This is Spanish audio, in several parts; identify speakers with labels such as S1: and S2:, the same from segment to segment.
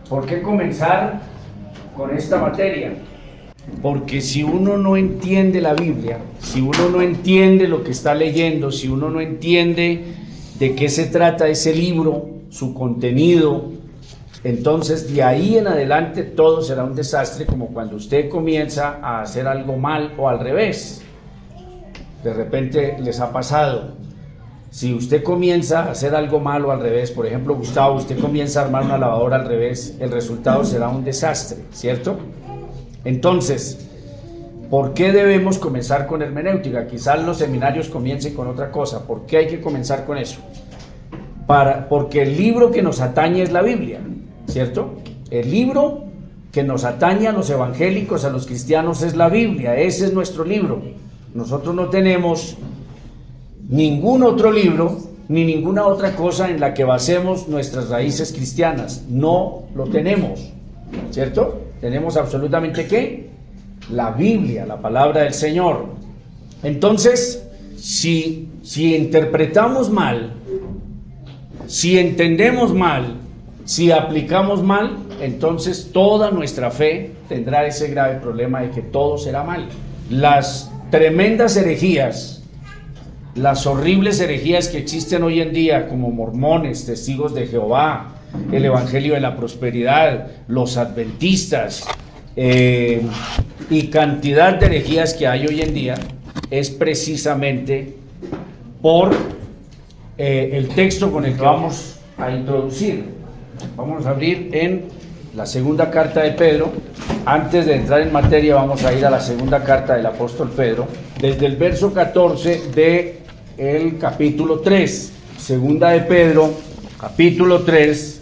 S1: ¿Por qué comenzar con esta materia? Porque si uno no entiende la Biblia, si uno no entiende lo que está leyendo, si uno no entiende de qué se trata ese libro, su contenido, entonces de ahí en adelante todo será un desastre, como cuando usted comienza a hacer algo mal o al revés. De repente les ha pasado. Si usted comienza a hacer algo malo al revés, por ejemplo, Gustavo, usted comienza a armar una lavadora al revés, el resultado será un desastre, ¿cierto? Entonces, ¿por qué debemos comenzar con hermenéutica? Quizás los seminarios comiencen con otra cosa. ¿Por qué hay que comenzar con eso? Porque el libro que nos atañe es la Biblia, ¿cierto? El libro que nos atañe a los evangélicos, a los cristianos, es la Biblia. Ese es nuestro libro. Nosotros no tenemos ningún otro libro ni ninguna otra cosa en la que basemos nuestras raíces cristianas. No lo tenemos, ¿cierto? Tenemos absolutamente ¿qué? La Biblia, la palabra del Señor. Entonces, si interpretamos mal, si entendemos mal, si aplicamos mal, entonces toda nuestra fe tendrá ese grave problema de que todo será mal. Las tremendas herejías, las horribles herejías que existen hoy en día, como mormones, testigos de Jehová, el evangelio de la prosperidad, los adventistas, y cantidad de herejías que hay hoy en día, es precisamente por el texto con el que vamos a introducir. Vamos a abrir en la segunda carta de Pedro. Antes de entrar en materia, vamos a ir a la segunda carta del apóstol Pedro, desde el verso 14 del capítulo 3. Segunda de Pedro, capítulo 3,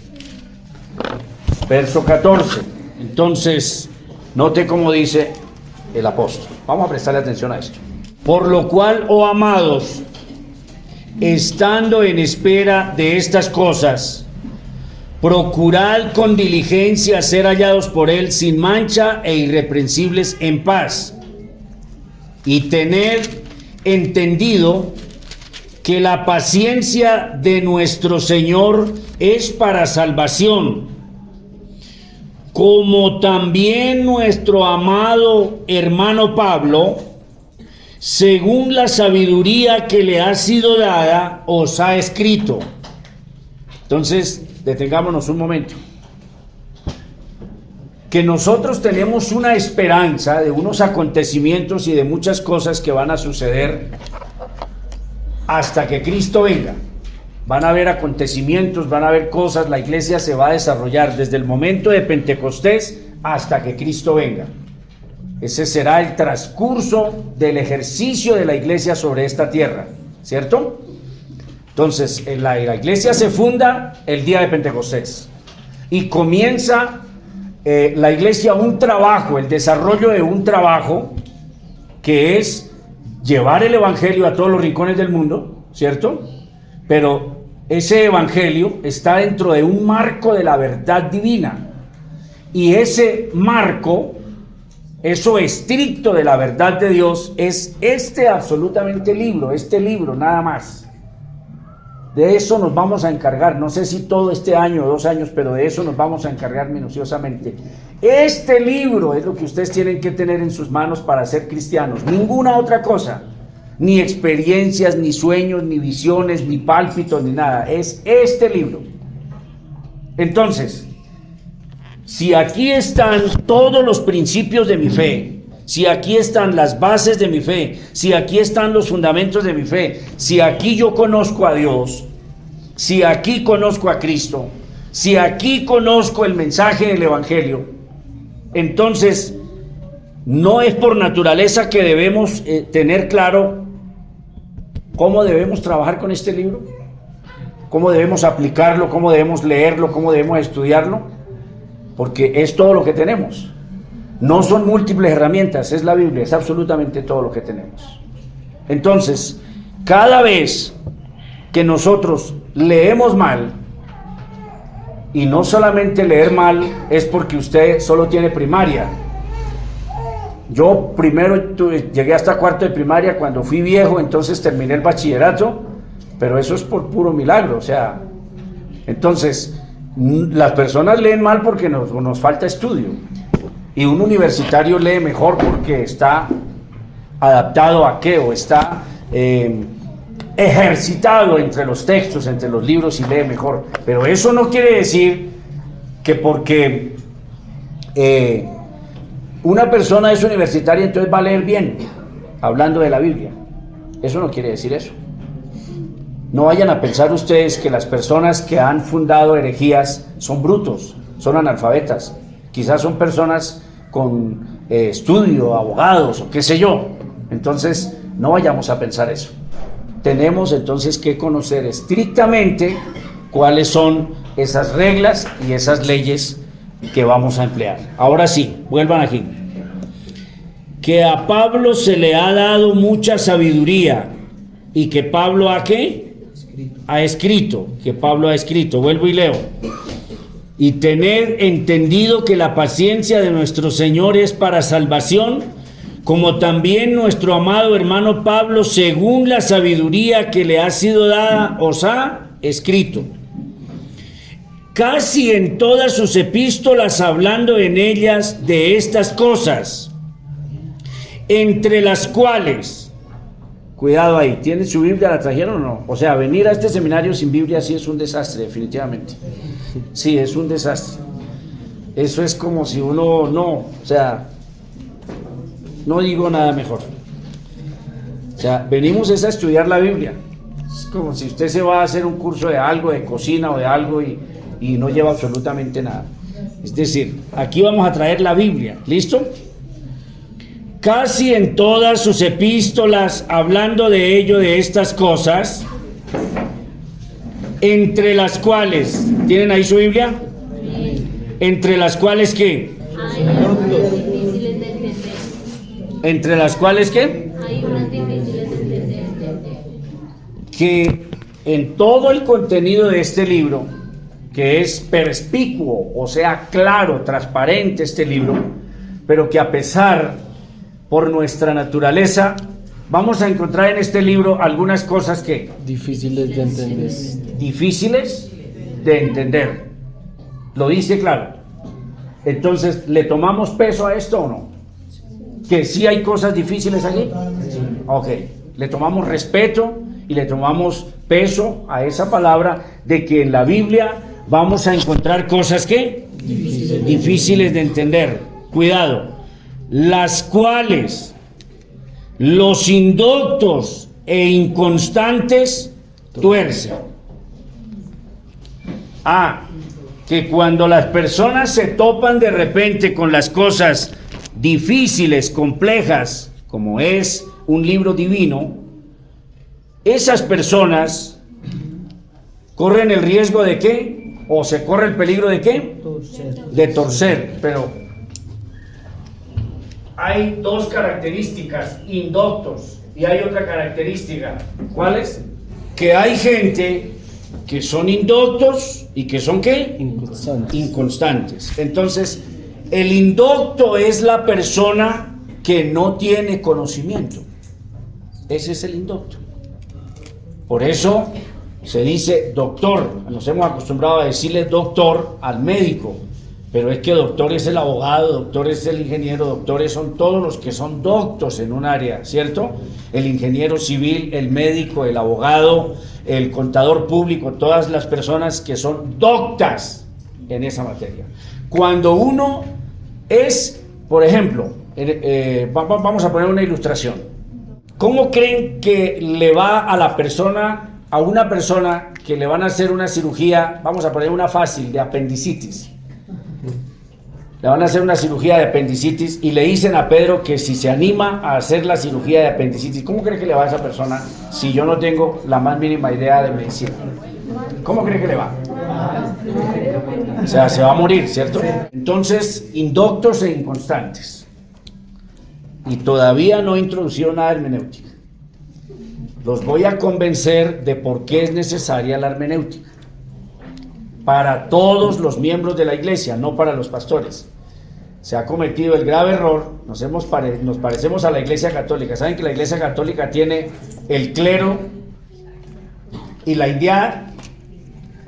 S1: verso 14. Entonces, note cómo dice el apóstol. Vamos a prestarle atención a esto. Por lo cual, oh amados, estando en espera de estas cosas, procurad con diligencia ser hallados por él sin mancha e irreprensibles en paz, y tened entendido que la paciencia de nuestro Señor es para salvación, como también nuestro amado hermano Pablo, según la sabiduría que le ha sido dada, os ha escrito. Entonces, detengámonos un momento. Que nosotros tenemos una esperanza de unos acontecimientos y de muchas cosas que van a suceder hasta que Cristo venga. Van a haber acontecimientos, van a haber cosas, la iglesia se va a desarrollar desde el momento de Pentecostés hasta que Cristo venga. Ese será el transcurso del ejercicio de la iglesia sobre esta tierra, ¿cierto? Entonces, la iglesia se funda el día de Pentecostés y comienza la iglesia un trabajo, el desarrollo de un trabajo que es llevar el evangelio a todos los rincones del mundo, ¿cierto? Pero ese evangelio está dentro de un marco de la verdad divina, y ese marco, eso estricto de la verdad de Dios, es absolutamente libro, este libro nada más. De eso nos vamos a encargar, no sé si todo este año o 2 años, pero de eso nos vamos a encargar minuciosamente. Este libro es lo que ustedes tienen que tener en sus manos para ser cristianos, ninguna otra cosa, ni experiencias, ni sueños, ni visiones, ni pálpitos, ni nada, es este libro. Entonces, si aquí están todos los principios de mi fe, si aquí están las bases de mi fe, si aquí están los fundamentos de mi fe, si aquí yo conozco a Dios, si aquí conozco a Cristo, si aquí conozco el mensaje del evangelio, entonces no es por naturaleza que debemos tener claro cómo debemos trabajar con este libro, cómo debemos aplicarlo, cómo debemos leerlo, cómo debemos estudiarlo, porque es todo lo que tenemos. No son múltiples herramientas, es la Biblia, es absolutamente todo lo que tenemos. Entonces, cada vez que nosotros leemos mal, y no solamente leer mal es porque usted solo tiene primaria. Yo primero llegué hasta 4º de primaria, cuando fui viejo, entonces terminé el bachillerato, pero eso es por puro milagro, o sea, entonces, Las personas leen mal porque nos falta estudio. Y un universitario lee mejor porque está adaptado a qué, o está ejercitado entre los textos, entre los libros, y lee mejor. Pero eso no quiere decir que porque una persona es universitaria entonces va a leer bien, hablando de la Biblia. Eso no quiere decir eso. No vayan a pensar ustedes que las personas que han fundado herejías son brutos, son analfabetas. Quizás son personas con estudio, abogados o qué sé yo. Entonces, no vayamos a pensar eso. Tenemos entonces que conocer estrictamente cuáles son esas reglas y esas leyes que vamos a emplear. Ahora sí, vuelvan aquí. Que a Pablo se le ha dado mucha sabiduría y que Pablo ¿a qué? Ha escrito, que Pablo ha escrito. Vuelvo y leo. Y tener entendido que la paciencia de nuestro Señor es para salvación, como también nuestro amado hermano Pablo, según la sabiduría que le ha sido dada, os ha escrito. Casi en todas sus epístolas, hablando en ellas de estas cosas, entre las cuales, cuidado ahí, ¿tienen su Biblia? ¿La trajeron o no? O sea, venir a este seminario sin Biblia sí es un desastre, definitivamente. Sí, es un desastre. Eso es como si uno no digo nada mejor. O sea, venimos es a estudiar la Biblia. Es como si usted se va a hacer un curso de algo, de cocina o de algo y no lleva absolutamente nada. Es decir, aquí vamos a traer la Biblia, ¿listo? Casi en todas sus epístolas, hablando de ello, de estas cosas, entre las cuales, ¿tienen ahí su Biblia? Sí. Entre las cuales, ¿qué?
S2: Hay unas difíciles de entender.
S1: ¿Entre las cuales qué?
S2: Hay unas difíciles de entender.
S1: Que en todo el contenido de este libro, que es perspicuo, o sea, claro, transparente este libro, pero que a pesar, por nuestra naturaleza, vamos a encontrar en este libro algunas cosas que
S3: difíciles de entender.
S1: Difíciles de entender. Lo dice claro. Entonces, ¿le tomamos peso a esto o no? ¿Que sí hay cosas difíciles aquí? Ok. Le tomamos respeto y le tomamos peso a esa palabra de que en la Biblia vamos a encontrar cosas que difíciles de entender. Cuidado. Las cuales los indoctos e inconstantes tuercen. Que cuando las personas se topan de repente con las cosas difíciles, complejas, como es un libro divino, esas personas corren el riesgo de ¿qué? O se corre el peligro de ¿qué? De torcer. Pero hay dos características: indoctos, y hay otra característica. ¿Cuáles? Que hay gente que son indoctos y que son ¿qué? Inconstantes. Entonces, el indocto es la persona que no tiene conocimiento. Ese es el indocto. Por eso se dice doctor. Nos hemos acostumbrado a decirle doctor al médico, pero es que doctor es el abogado, doctor es el ingeniero, doctores son todos los que son doctos en un área, ¿cierto? El ingeniero civil, el médico, el abogado, el contador público, todas las personas que son doctas en esa materia. Cuando uno es, por ejemplo, vamos a poner una ilustración. ¿Cómo creen que le va a la persona, a una persona que le van a hacer una cirugía, vamos a poner una fácil, de apendicitis? Le van a hacer una cirugía de apendicitis y le dicen a Pedro que si se anima a hacer la cirugía de apendicitis, ¿cómo cree que le va a esa persona si yo no tengo la más mínima idea de medicina? ¿Cómo cree que le va? O sea, se va a morir, ¿cierto? Entonces, indoctos e inconstantes. Y todavía no he introducido nada de hermenéutica. Los voy a convencer de por qué es necesaria la hermenéutica. Para todos los miembros de la iglesia, no para los pastores. Se ha cometido el grave error, nos parecemos a la iglesia católica. ¿Saben que la iglesia católica tiene el clero y la indiada?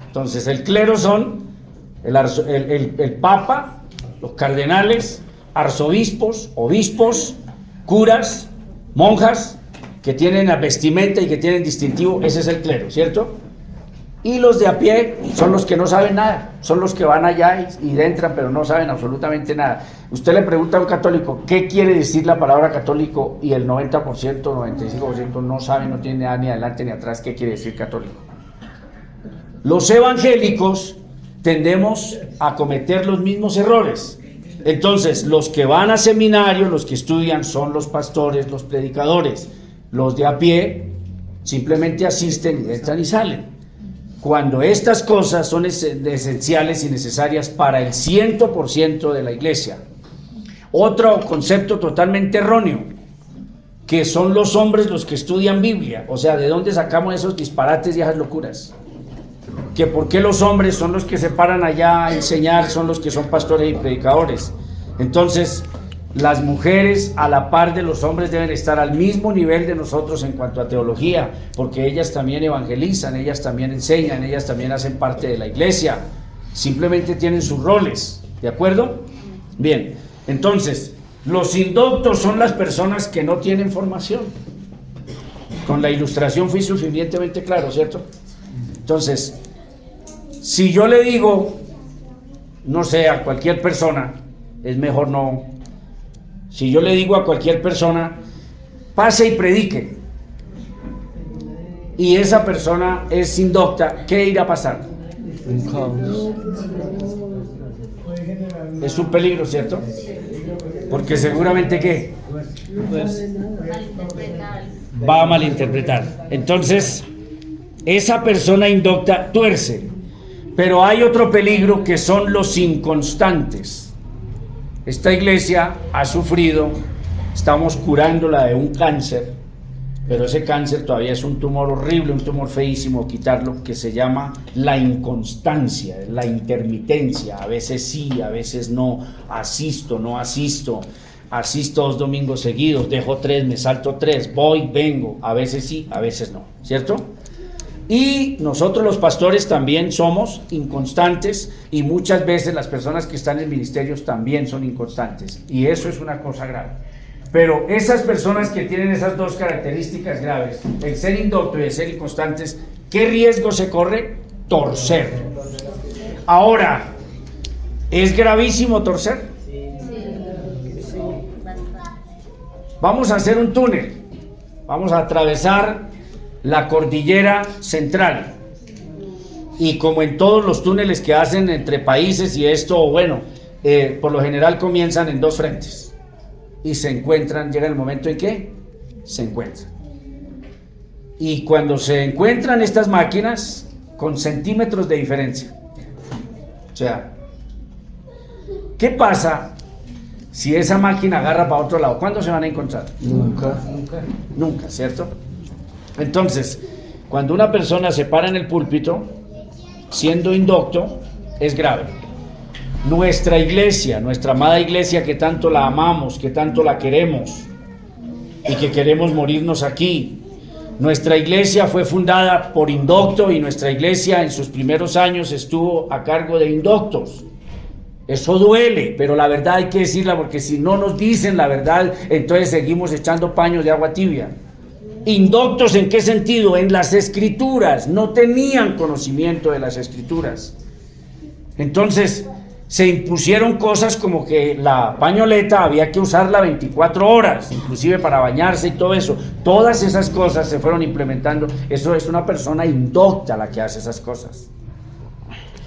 S1: Entonces el clero son el Papa, los cardenales, arzobispos, obispos, curas, monjas, que tienen la vestimenta y que tienen distintivo, ese es el clero, ¿cierto? Y los de a pie son los que no saben nada, son los que van allá y entran, pero no saben absolutamente nada. Usted le pregunta a un católico, ¿qué quiere decir la palabra católico? Y el 90%, 95% no sabe, no tiene nada ni adelante ni atrás qué quiere decir católico. Los evangélicos tendemos a cometer los mismos errores. Entonces, los que van a seminario, los que estudian, son los pastores, los predicadores. Los de a pie simplemente asisten y entran y salen. Cuando estas cosas son esenciales y necesarias para el 100% de la iglesia. Otro concepto totalmente erróneo, que son los hombres los que estudian Biblia. O sea, ¿de dónde sacamos esos disparates y esas locuras? Que por qué los hombres son los que se paran allá a enseñar, son los que son pastores y predicadores. Entonces, las mujeres a la par de los hombres deben estar al mismo nivel de nosotros en cuanto a teología, porque ellas también evangelizan, ellas también enseñan, ellas también hacen parte de la iglesia, simplemente tienen sus roles, ¿de acuerdo? Bien, entonces, los indoctos son las personas que no tienen formación. Con la ilustración fui suficientemente claro, ¿cierto? Entonces, si yo le digo, no sé, a cualquier persona, es mejor no. Si yo le digo a cualquier persona, pase y predique, y esa persona es indocta, ¿qué irá a pasar?
S3: Un caos.
S1: Es un peligro, ¿cierto? Porque seguramente ¿qué?
S3: Pues,
S2: Malinterpretar.
S1: Va a malinterpretar. Entonces, esa persona indocta tuerce. Pero hay otro peligro que son los inconstantes. Esta iglesia ha sufrido, estamos curándola de un cáncer, pero ese cáncer todavía es un tumor horrible, un tumor feísimo, quitarlo, que se llama la inconstancia, la intermitencia. A veces sí, a veces no, asisto, no asisto, asisto 2 domingos seguidos, dejo 3, me salto 3, voy, vengo, a veces sí, a veces no, ¿cierto? Y nosotros los pastores también somos inconstantes, y muchas veces las personas que están en ministerios también son inconstantes, y eso es una cosa grave. Pero esas personas que tienen esas dos características graves, el ser indocto y el ser inconstantes, ¿qué riesgo se corre? Torcer. Ahora, ¿es gravísimo torcer? Vamos a hacer un túnel, vamos a atravesar la cordillera central, y como en todos los túneles que hacen entre países y esto, bueno, por lo general comienzan en 2 frentes y se encuentran, llega el momento en que se encuentran, y cuando se encuentran estas máquinas con centímetros de diferencia, o sea, ¿qué pasa si esa máquina agarra para otro lado? ¿Cuándo se van a encontrar? Nunca, ¿cierto? Entonces, cuando una persona se para en el púlpito siendo indocto, es grave. Nuestra iglesia, nuestra amada iglesia, que tanto la amamos, que tanto la queremos y que queremos morirnos aquí, nuestra iglesia fue fundada por indocto, y nuestra iglesia en sus primeros años estuvo a cargo de indoctos. Eso duele, pero la verdad hay que decirla, porque si no nos dicen la verdad, entonces seguimos echando paños de agua tibia. Indoctos, ¿en qué sentido? En las escrituras, no tenían conocimiento de las escrituras. Entonces se impusieron cosas como que la pañoleta había que usarla 24 horas, inclusive para bañarse y todo eso. Todas esas cosas se fueron implementando. Eso es una persona indocta la que hace esas cosas.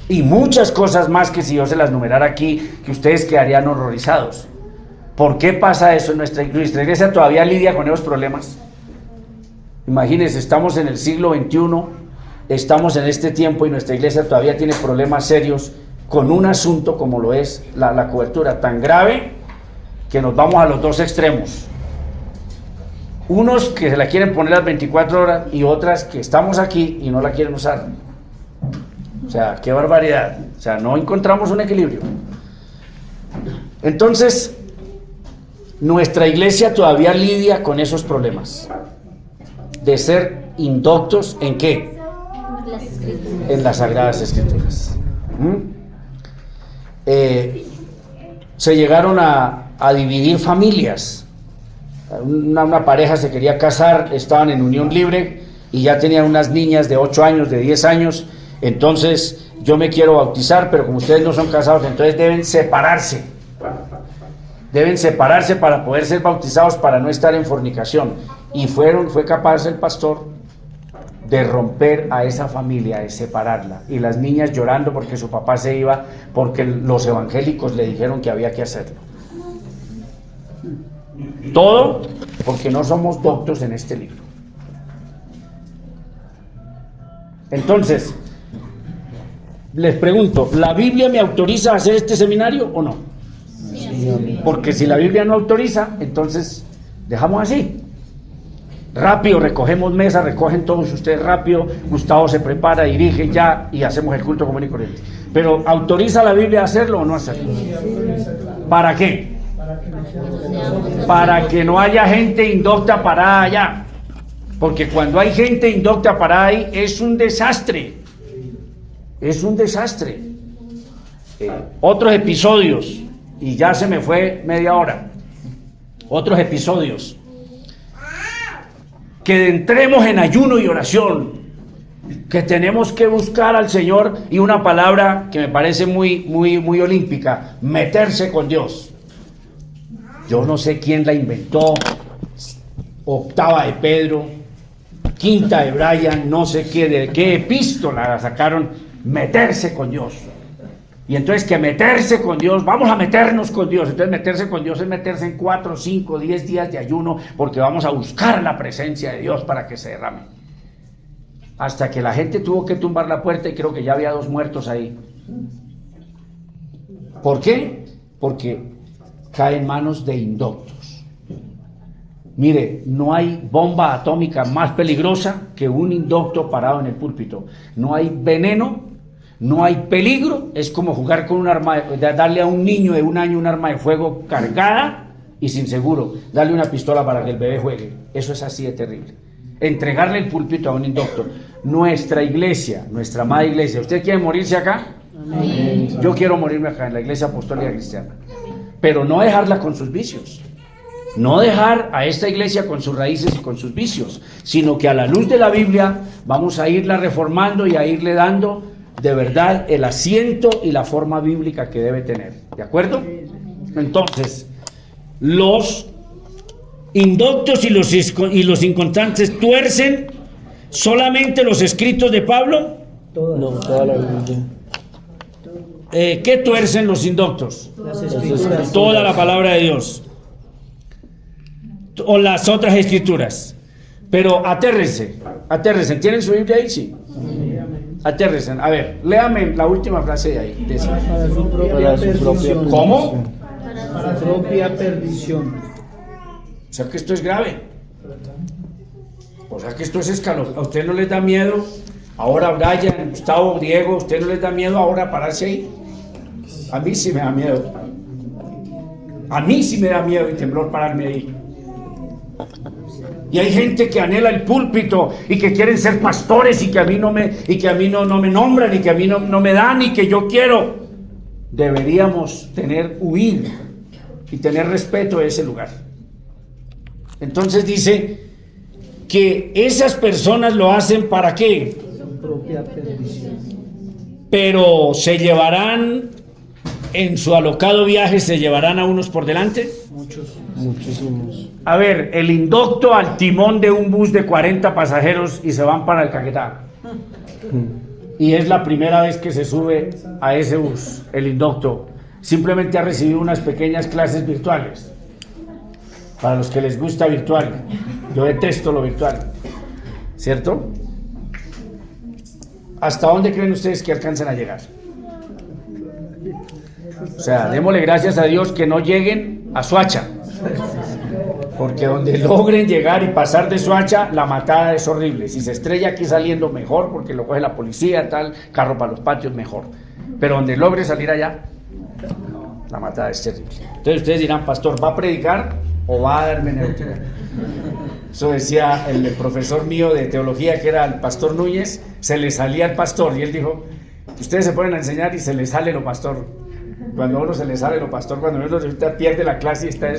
S1: Y muchas cosas más que si yo se las numerara aquí, que ustedes quedarían horrorizados. ¿Por qué pasa eso? Nuestra iglesia todavía lidia con esos problemas. Imagínense, estamos en el siglo XXI, estamos en este tiempo, y nuestra iglesia todavía tiene problemas serios con un asunto como lo es la cobertura, tan grave que nos vamos a los 2 extremos. Unos que se la quieren poner las 24 horas y otras que estamos aquí y no la quieren usar. O sea, qué barbaridad. O sea, no encontramos un equilibrio. Entonces, nuestra iglesia todavía lidia con esos problemas de ser indoctos, ¿en qué?
S2: Las escrituras.
S1: En las Sagradas Escrituras. se llegaron a dividir familias. Una pareja se quería casar, estaban en unión libre y ya tenían unas niñas de 8 años, de 10 años. Entonces, yo me quiero bautizar, pero como ustedes no son casados, entonces deben separarse. Deben separarse para poder ser bautizados, para no estar en fornicación. Y fue capaz el pastor de romper a esa familia, de separarla. Y las niñas llorando porque su papá se iba, porque los evangélicos le dijeron que había que hacerlo. Todo porque no somos doctos en este libro. Entonces, les pregunto, ¿la Biblia me autoriza a hacer este seminario o no?
S2: Sí.
S1: Porque si la Biblia no autoriza, entonces dejamos así. Rápido, recogemos mesa, recogen todos ustedes rápido, Gustavo se prepara, dirige ya y hacemos el culto común y corriente. Pero ¿autoriza la Biblia a hacerlo o no hacerlo? ¿Para qué? Para que no haya gente indocta parada allá. Porque cuando hay gente indocta parada ahí, es un desastre. Es un desastre. Otros episodios, y ya se me fue media hora. Otros episodios. Que entremos en ayuno y oración, que tenemos que buscar al Señor, y una palabra que me parece muy olímpica, meterse con Dios. Yo no sé quién la inventó, octava de Pedro, quinta de Brian, no sé de qué epístola la sacaron, meterse con Dios. Y entonces que meterse con Dios, vamos a meternos con Dios. Entonces meterse con Dios es meterse en 4, 5, 10 días de ayuno, porque vamos a buscar la presencia de Dios para que se derrame. Hasta que la gente tuvo que tumbar la puerta y creo que ya había 2 muertos ahí. ¿Por qué? Porque cae en manos de indoctos. Mire, no hay bomba atómica más peligrosa que un indocto parado en el púlpito. No hay veneno. No hay peligro, es como jugar con un arma, darle a un niño de 1 año un arma de fuego cargada y sin seguro, darle una pistola para que el bebé juegue. Eso es así de terrible. Entregarle el púlpito a un indocto. Nuestra iglesia, nuestra amada iglesia, ¿usted quiere morirse acá?
S2: Amén.
S1: Yo quiero morirme acá en la iglesia apostólica cristiana, pero no dejarla con sus vicios. No dejar a esta iglesia con sus raíces y con sus vicios, sino que a la luz de la Biblia vamos a irla reformando y a irle dando de verdad el asiento y la forma bíblica que debe tener. ¿De acuerdo? Entonces, los indoctos y los inconstantes tuercen solamente los escritos de Pablo.
S3: No, toda la Biblia.
S1: ¿Qué tuercen los indoctos?
S3: Las escrituras.
S1: Toda la palabra de Dios. O las otras escrituras. Pero atérrense. ¿Tienen su Biblia ahí? Sí. Atérrense. A ver, léame la última frase de ahí. De esa.
S3: Para su propia perdición.
S1: ¿Cómo?
S3: Para su propia perdición.
S1: O sea que esto es grave. O sea que esto es escalofriante. ¿A usted no les da miedo? Ahora Brian, Gustavo, Diego, ¿a usted no les da miedo ahora pararse ahí? A mí sí me da miedo. A mí sí me da miedo y temblor pararme ahí. Y hay gente que anhela el púlpito y que quieren ser pastores y que a mí no me nombran y que a mí no me dan y que yo quiero. Deberíamos huir y tener respeto a ese lugar. Entonces dice que esas personas lo hacen ¿para qué?
S3: Su propia perdición.
S1: Pero se llevarán, en su alocado viaje, se llevarán a unos por delante.
S3: Muchísimos.
S1: A ver, el indocto al timón de un bus de 40 pasajeros y se van para el Caquetá. Y es la primera vez que se sube a ese bus, el indocto. Simplemente ha recibido unas pequeñas clases virtuales. Para los que les gusta virtual. Yo detesto lo virtual. ¿Cierto? ¿Hasta dónde creen ustedes que alcancen a llegar? O sea, démosle gracias a Dios que no lleguen a Soacha. Porque donde logren llegar y pasar de Soacha, la matada es horrible. Si se estrella aquí saliendo, mejor, porque lo coge la policía, tal, carro para los patios, mejor. Pero donde logre salir allá, la matada es terrible. Entonces ustedes dirán, pastor, ¿va a predicar o va a dar hermenéutica? Eso decía el profesor mío de teología, que era el pastor Núñez, se le salía al pastor, y él dijo, ustedes se ponen a enseñar y se les sale lo pastor. Cuando a uno se le sale lo pastor, cuando uno ahorita pierde la clase y está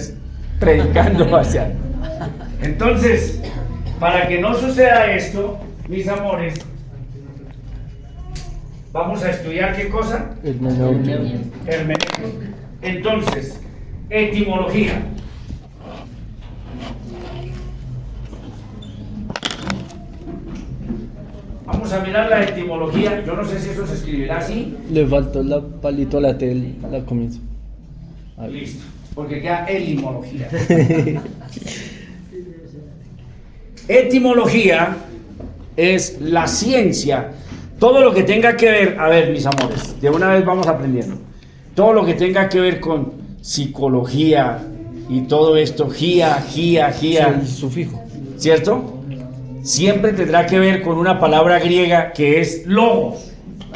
S1: predicando hacia. Entonces, para que no suceda esto, mis amores, vamos a estudiar ¿qué cosa?
S3: Hermenéutica.
S1: Hermenéutica. Entonces, etimología. Vamos a mirar la etimología. Yo no sé si eso se escribirá así.
S3: Le faltó la palito a la T la comienzo. Ahí.
S1: Listo. Porque queda etimología. Etimología es la ciencia. Todo lo que tenga que ver, a ver, mis amores, de una vez vamos aprendiendo. Todo lo que tenga que ver con psicología y todo esto, gía,
S3: El sufijo.
S1: ¿cierto? Siempre tendrá que ver con una palabra griega que es logos,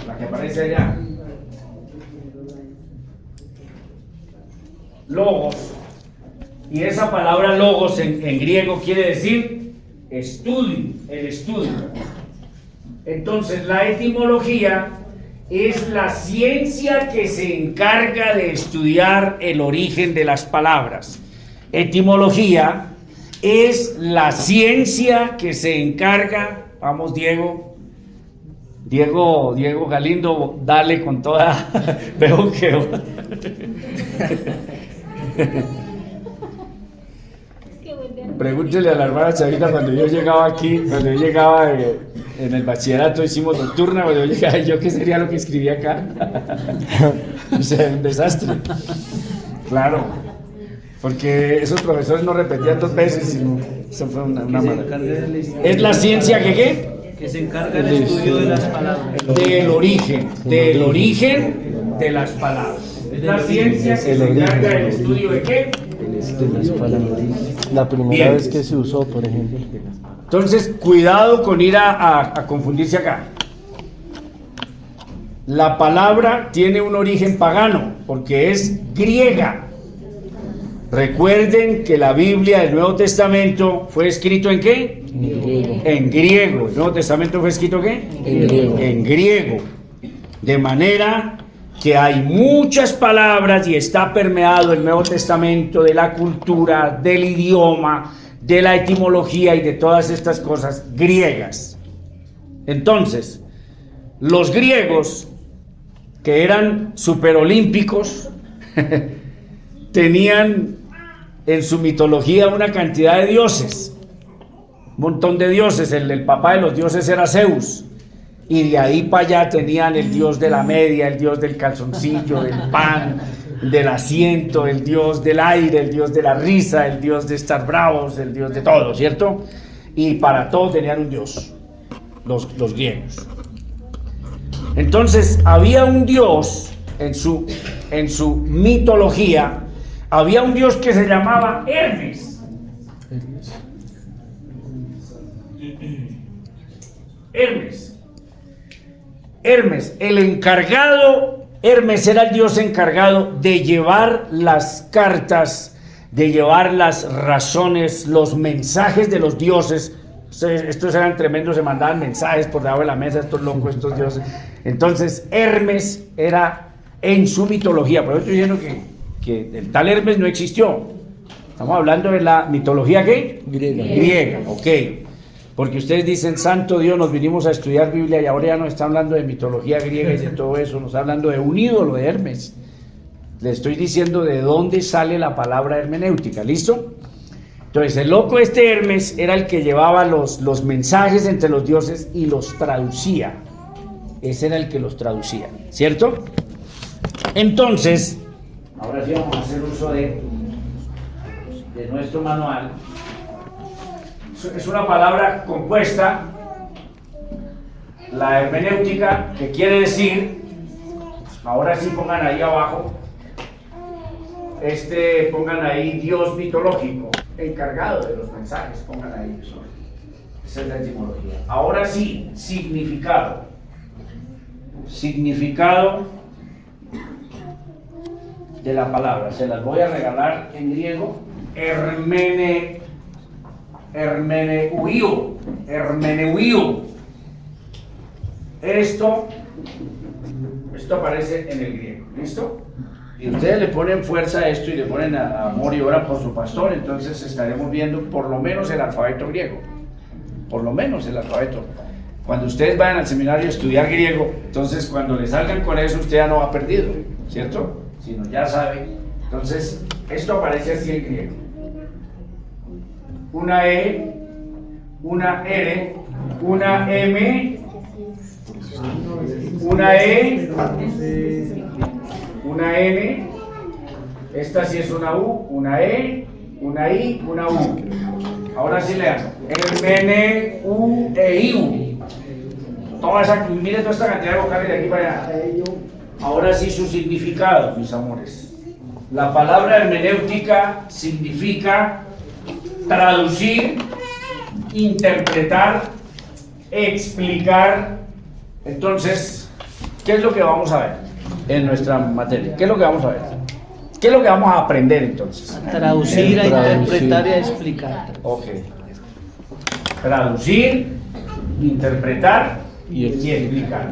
S1: la que aparece allá. Logos. Y esa palabra logos en griego quiere decir estudio, el estudio. Entonces la etimología es la ciencia que se encarga de estudiar el origen de las palabras. Etimología es la ciencia que se encarga, vamos Diego Galindo, dale con toda, veo que... Pregúntele a la hermana Chavita cuando yo llegaba aquí, cuando yo llegaba en el bachillerato, hicimos nocturna, cuando yo llegaba, yo qué sería lo que escribía acá. O sea, un desastre. Claro, porque esos profesores no repetían 2 veces, sino eso fue una mala. Es la ciencia que ¿qué?
S3: Que se encarga del estudio de las palabras.
S1: Del origen de las palabras. Es la ciencia que se encarga del estudio de ¿qué?
S3: De las palabras. La primera
S1: Bien.
S3: vez que se usó, por ejemplo.
S1: Entonces, cuidado con ir a confundirse acá. La palabra tiene un origen pagano, porque es griega. Recuerden que la Biblia del Nuevo Testamento fue escrito ¿en qué?
S3: En griego.
S1: En griego. ¿El Nuevo Testamento fue escrito qué?
S3: En griego.
S1: En griego. De manera que hay muchas palabras y está permeado el Nuevo Testamento de la cultura, del idioma, de la etimología y de todas estas cosas griegas. Entonces, los griegos, que eran superolímpicos, tenían en su mitología una cantidad de dioses, un montón de dioses. El papá de los dioses era Zeus. Y de ahí para allá tenían el dios de la media, el dios del calzoncillo, del pan, del asiento, el dios del aire, el dios de la risa, el dios de estar bravos, el dios de todo, ¿cierto? Y para todo tenían un dios, los griegos. Entonces había un dios en su mitología, había un dios que se llamaba Hermes. Hermes, el encargado, Hermes era el dios encargado de llevar las cartas, de llevar las razones, los mensajes de los dioses. Estos eran tremendos, se mandaban mensajes por debajo de la mesa, estos locos, estos dioses. Entonces Hermes era en su mitología, por eso estoy diciendo que el tal Hermes no existió. Estamos hablando de la mitología ¿qué? Griega, ok. Porque ustedes dicen, santo Dios, nos vinimos a estudiar Biblia y ahora ya nos está hablando de mitología griega y de todo eso, nos está hablando de un ídolo de Hermes. Le estoy diciendo de dónde sale la palabra hermenéutica, ¿listo? Entonces, el loco este Hermes era el que llevaba los mensajes entre los dioses y los traducía. Ese era el que los traducía, ¿cierto? Entonces, ahora sí vamos a hacer uso de nuestro manual. Es una palabra compuesta, la hermenéutica, que quiere decir, ahora sí pongan ahí abajo, pongan ahí Dios mitológico, encargado de los mensajes, pongan ahí eso. Esa es la etimología. Ahora sí, significado. Significado de la palabra. Se las voy a regalar en griego. Hermeneuio. Esto aparece en el griego. ¿Listo? y ustedes le ponen fuerza a esto y le ponen amor y oran por su pastor, entonces estaremos viendo por lo menos el alfabeto griego. Por lo menos el alfabeto. Cuando ustedes vayan al seminario a estudiar griego, entonces cuando le salgan con eso, usted ya no va perdido, ¿cierto? Sino ya sabe. Entonces, esto aparece así en griego. Una E, una R, una M, una E, una N, esta sí es una U, una E, una I, una U. Ahora sí lean. N, U, E, I, U. Mire toda esta cantidad de vocales de aquí para allá. Ahora sí su significado, mis amores. La palabra hermenéutica significa traducir, interpretar, explicar. Entonces, ¿qué es lo que vamos a ver en nuestra materia? ¿Qué es lo que vamos a ver? ¿Qué es lo que vamos a aprender entonces?
S3: A traducir, a interpretar y a explicar.
S1: Ok. Traducir, interpretar y explicar.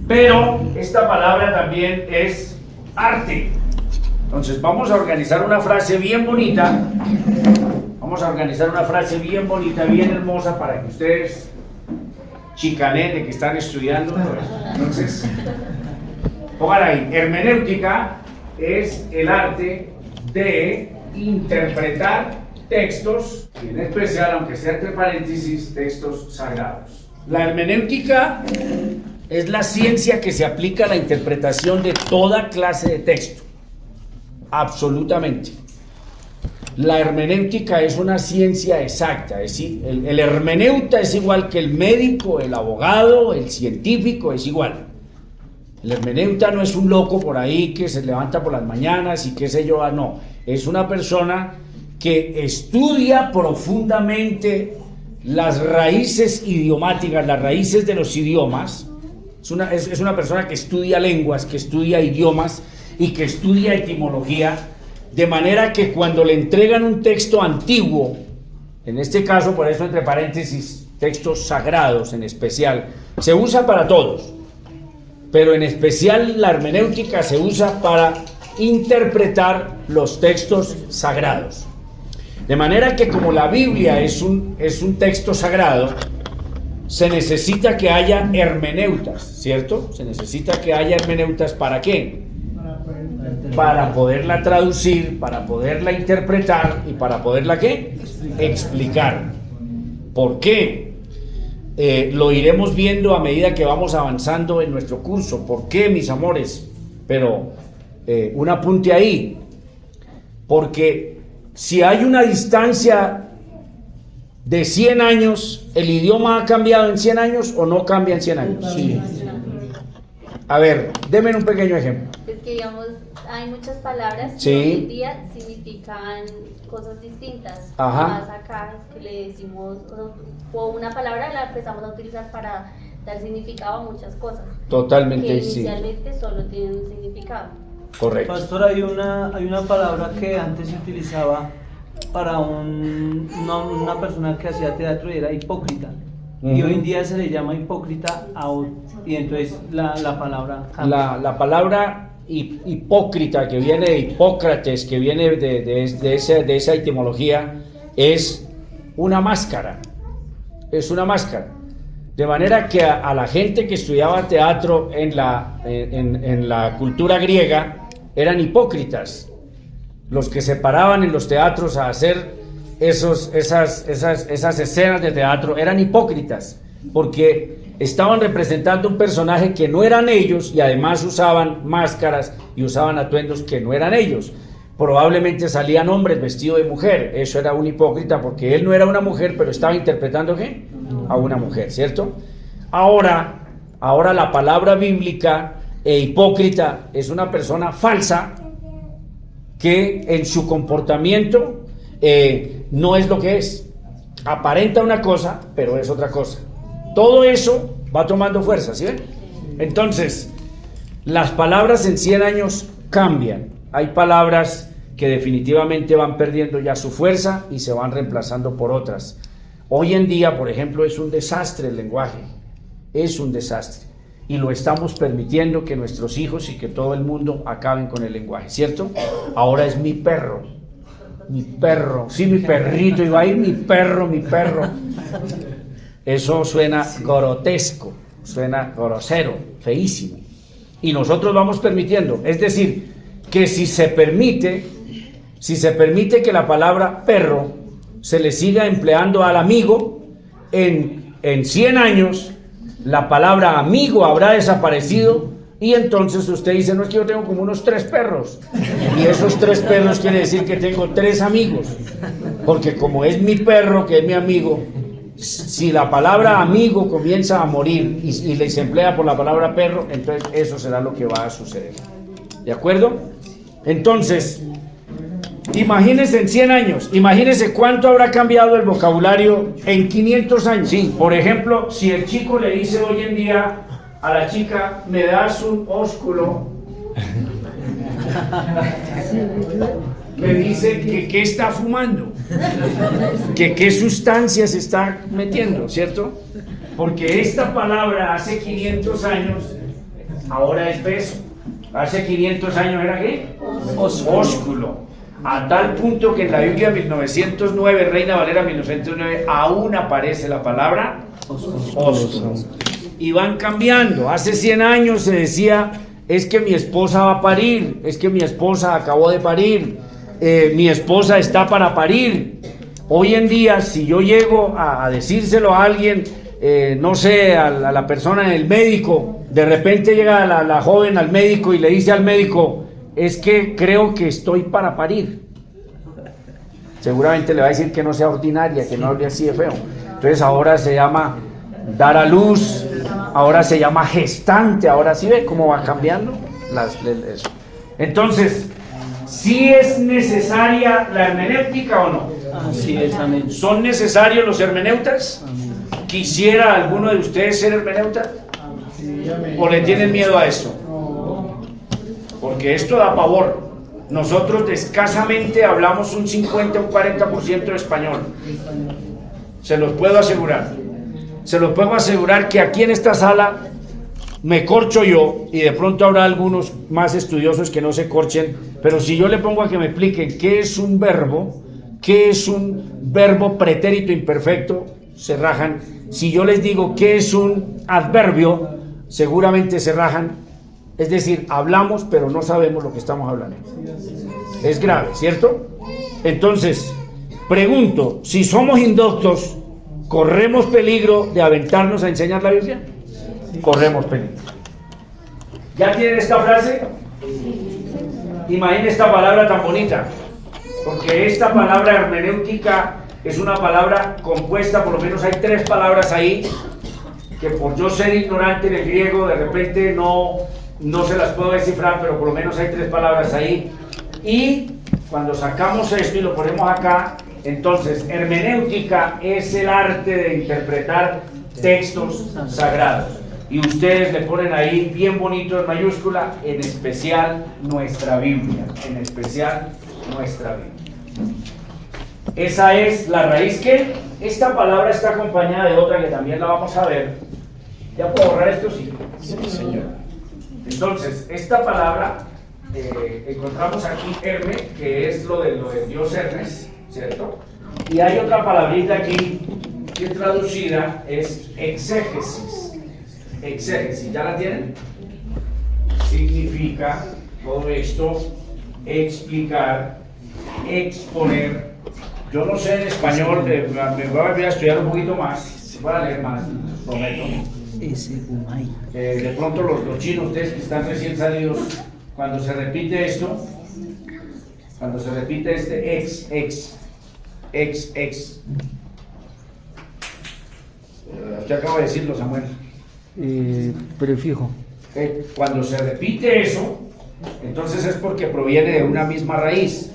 S1: Pero esta palabra también es arte. Entonces vamos a organizar una frase bien bonita. Vamos a organizar una frase bien bonita, bien hermosa para que ustedes chicaneen de que están estudiando. Entonces, pongan ahí, hermenéutica es el arte de interpretar textos, y en especial, aunque sea entre paréntesis, textos sagrados. La hermenéutica es la ciencia que se aplica a la interpretación de toda clase de texto, absolutamente. La hermenéutica es una ciencia exacta, es decir, el hermeneuta es igual que el médico, el abogado, el científico, es igual. El hermeneuta no es un loco por ahí que se levanta por las mañanas y qué sé yo, no. Es una persona que estudia profundamente las raíces idiomáticas, las raíces de los idiomas. Es una persona que estudia lenguas, que estudia idiomas y que estudia etimología, de manera que cuando le entregan un texto antiguo, en este caso, por eso entre paréntesis, textos sagrados en especial, se usa para todos, pero en especial la hermenéutica se usa para interpretar los textos sagrados. De manera que como la Biblia es un texto sagrado, se necesita que haya hermeneutas, ¿cierto? Se necesita que haya hermeneutas, ¿para qué? Para poderla traducir, para poderla interpretar y para poderla, ¿qué? Explicar. ¿Por qué? Lo iremos viendo a medida que vamos avanzando en nuestro curso. ¿Por qué, mis amores? Pero un apunte ahí. Porque si hay una distancia de 100 años, ¿el idioma ha cambiado en 100 años o no cambia en 100 años? Sí. A ver, denme un pequeño ejemplo.
S2: Es que, digamos, hay muchas palabras que
S1: sí,
S2: hoy en día significan cosas distintas.
S1: Ajá.
S2: Más acá que le decimos, o una palabra la empezamos a utilizar para dar significado a muchas cosas.
S1: Totalmente,
S2: que
S1: sí.
S2: inicialmente solo tienen un significado.
S1: Correcto.
S3: Pastor, hay una palabra que antes se utilizaba para una persona que hacía teatro y era hipócrita. Y hoy en día se le llama hipócrita y entonces la palabra cambia.
S1: La palabra hipócrita, que viene de Hipócrates, que viene de esa etimología, es una máscara. Es una máscara. De manera que a la gente que estudiaba teatro en la cultura griega eran hipócritas. Los que se paraban en los teatros a hacer esas escenas de teatro eran hipócritas, porque estaban representando un personaje que no eran ellos y además usaban máscaras y usaban atuendos que no eran ellos. Probablemente salían hombres vestidos de mujer. Eso era un hipócrita porque él no era una mujer, pero estaba interpretando ¿qué? A una mujer, ¿cierto? Ahora la palabra bíblica hipócrita es una persona falsa que en su comportamiento no es lo que es. Aparenta una cosa, pero es otra cosa. Todo eso va tomando fuerza, ¿sí ven? Entonces, las palabras en 100 años cambian. Hay palabras que definitivamente van perdiendo ya su fuerza y se van reemplazando por otras. Hoy en día, por ejemplo, es un desastre el lenguaje. Es un desastre. y lo estamos permitiendo que nuestros hijos y que todo el mundo acaben con el lenguaje, ¿cierto? Ahora es mi perro, sí, mi perrito, y va a ir mi perro. Eso suena grotesco, suena grosero, feísimo. Y nosotros vamos permitiendo, es decir, que si se permite que la palabra perro se le siga empleando al amigo, en 100 años la palabra amigo habrá desaparecido y entonces usted dice, no, es que yo tengo como unos 3 perros y esos 3 perros quiere decir que tengo 3 amigos, porque como es mi perro que es mi amigo, si la palabra amigo comienza a morir y le se emplea por la palabra perro, entonces eso será lo que va a suceder. ¿De acuerdo? Entonces, imagínense en 100 años, imagínense cuánto habrá cambiado el vocabulario en 500 años. Sí, por ejemplo, si el chico le dice hoy en día a la chica, me das un ósculo, le dice que qué está fumando, que qué sustancias está metiendo, ¿cierto? Porque esta palabra hace 500 años, ahora es beso. Hace 500 años era ¿qué? Ósculo. A tal punto que en la Biblia 1909, Reina Valera 1909, aún aparece la palabra ósculo. Y van cambiando. Hace 100 años se decía, es que mi esposa va a parir, es que mi esposa acabó de parir, mi esposa está para parir. Hoy en día, si yo llego a decírselo a alguien, no sé, a la persona, el médico, de repente llega la joven al médico y le dice al médico, es que creo que estoy para parir. Seguramente le va a decir que no sea ordinaria, que no hable así de feo. Entonces ahora se llama dar a luz, ahora se llama gestante, ahora sí ve cómo va cambiando eso. Entonces, ¿sí es necesaria la hermenéutica o no?
S3: Así es, amén.
S1: ¿Son necesarios los hermeneutas? ¿Quisiera alguno de ustedes ser hermeneuta? ¿O le tienen miedo a eso? Porque esto da pavor. Nosotros escasamente hablamos un 50 o un 40% de español. Se los puedo asegurar. Se los puedo asegurar que aquí en esta sala me corcho yo, y de pronto habrá algunos más estudiosos que no se corchen, pero si yo le pongo a que me expliquen qué es un verbo pretérito imperfecto, se rajan. Si yo les digo qué es un adverbio, seguramente se rajan. Es decir, hablamos pero no sabemos lo que estamos hablando. Es grave, ¿cierto? Entonces, pregunto, si somos indoctos, ¿corremos peligro de aventarnos a enseñar la Biblia? Corremos peligro. ¿Ya tienen esta frase? Imaginen esta palabra tan bonita, porque esta palabra hermenéutica es una palabra compuesta, por lo menos hay 3 palabras ahí, que por yo ser ignorante en el griego, de repente no se las puedo descifrar, pero por lo menos hay 3 palabras ahí. Y cuando sacamos esto y lo ponemos acá, entonces hermenéutica es el arte de interpretar textos sagrados. Y ustedes le ponen ahí bien bonito en mayúscula, en especial nuestra Biblia, en especial nuestra Biblia. Esa es la raíz que esta palabra está acompañada de otra que también la vamos a ver. ¿Ya puedo borrar esto? Sí, señor. Entonces, esta palabra encontramos aquí Herme, que es lo del dios Hermes, ¿cierto? Y hay otra palabrita aquí que traducida es exégesis. Exégesis, ¿ya la tienen? Significa todo esto, explicar, exponer. Yo no sé en español, me voy a estudiar un poquito más, voy a leer más, prometo. De pronto los chinos, ustedes que están recién salidos, cuando se repite esto, cuando se repite este ex. Usted acaba de decirlo, Samuel.
S3: Prefijo.
S1: Cuando se repite eso, entonces es porque proviene de una misma raíz.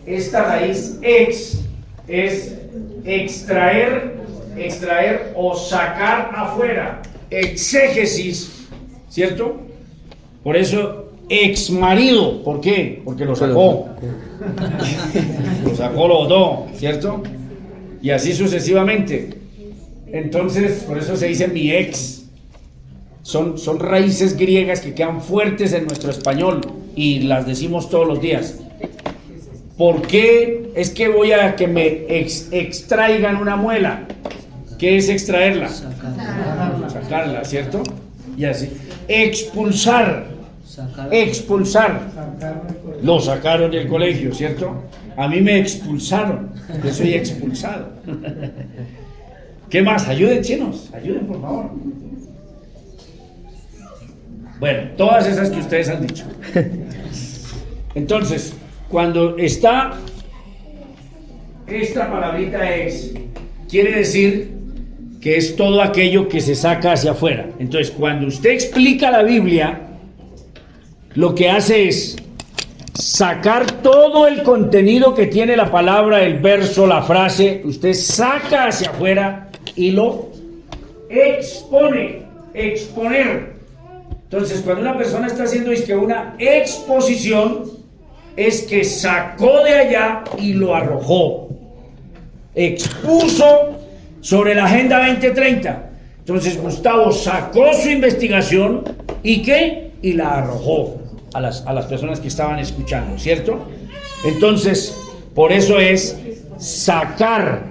S1: Esta raíz ex es extraer o sacar afuera. Exégesis, ¿cierto? Por eso ex marido, ¿por qué? Porque lo sacó. Lo sacó, lo botó, ¿cierto? Y así sucesivamente. Entonces, por eso se dice mi ex. son raíces griegas que quedan fuertes en nuestro español y las decimos todos los días. ¿Por qué es que voy a que me extraigan una muela? ¿Qué es extraerla? Sacarla, ¿cierto? Y así. Expulsar. Expulsar. Lo sacaron del colegio, ¿cierto? A mí me expulsaron. Yo soy expulsado. ¿Qué más? Ayuden, chinos. Ayuden, por favor. Bueno, todas esas que ustedes han dicho. Entonces, cuando está esta palabrita quiere decir que es todo aquello que se saca hacia afuera. Entonces, cuando usted explica la Biblia, lo que hace es sacar todo el contenido que tiene la palabra, el verso, la frase, usted saca hacia afuera y lo exponer. Entonces, cuando una persona está haciendo una exposición, es que sacó de allá y lo arrojó, expuso sobre la Agenda 2030. Entonces Gustavo sacó su investigación y la arrojó a las personas que estaban escuchando, ¿cierto? Entonces, por eso es sacar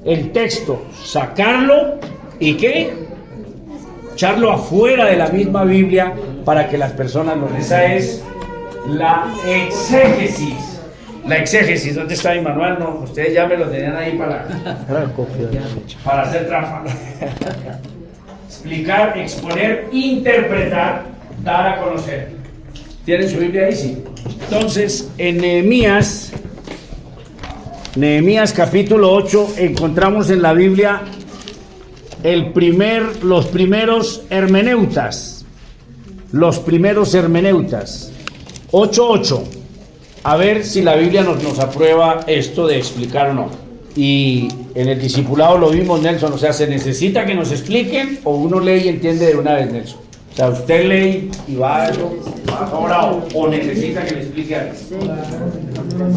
S1: el texto, sacarlo y echarlo afuera de la misma Biblia para que las personas lo... Esa es la exégesis. La exégesis, ¿dónde está mi manual? No, ustedes ya me lo tenían ahí para hacer trampa. Explicar, exponer, interpretar, dar a conocer. ¿Tienen su Biblia ahí? Sí. Entonces, en Nehemías capítulo 8, encontramos en la Biblia los primeros hermeneutas. 8:8. A ver si la Biblia nos aprueba esto de explicar o no. Y en el discipulado lo vimos, Nelson. O sea, ¿se necesita que nos expliquen o uno lee y entiende de una vez, Nelson? O sea, usted lee y va sobrado o necesita que le explique algo. Se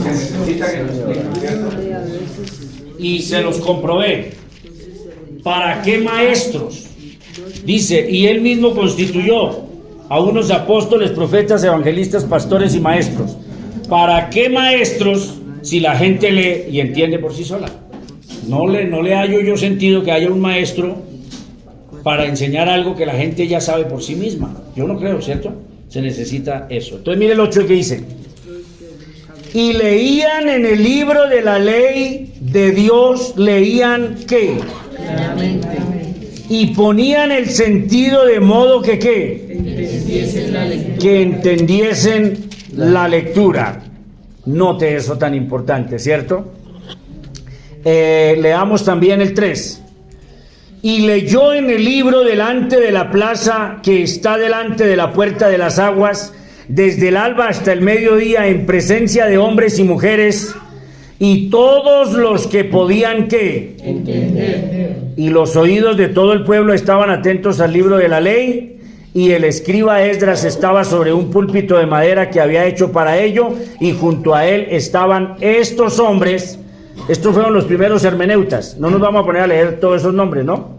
S1: necesita que lo explique, ¿cierto? Y se los comprobé. ¿Para qué maestros? Dice, y él mismo constituyó a unos apóstoles, profetas, evangelistas, pastores y maestros. ¿Para qué maestros si la gente lee y entiende por sí sola? No le hallo yo sentido que haya un maestro para enseñar algo que la gente ya sabe por sí misma. Yo no creo, ¿cierto? Se necesita eso. Entonces mire el 8 que dice: y leían en el libro de la ley de Dios, leían ¿qué?
S2: Claramente.
S1: Y ponían el sentido de modo que entendiesen la lectura. Note eso tan importante, ¿cierto? Leamos también el 3. Y leyó en el libro delante de la plaza que está delante de la puerta de las aguas, desde el alba hasta el mediodía, en presencia de hombres y mujeres, y todos los que podían entender. Y los oídos de todo el pueblo estaban atentos al libro de la ley, y el escriba Esdras estaba sobre un púlpito de madera que había hecho para ello, y junto a él estaban estos hombres. Estos fueron los primeros hermeneutas. No nos vamos a poner a leer todos esos nombres, ¿no?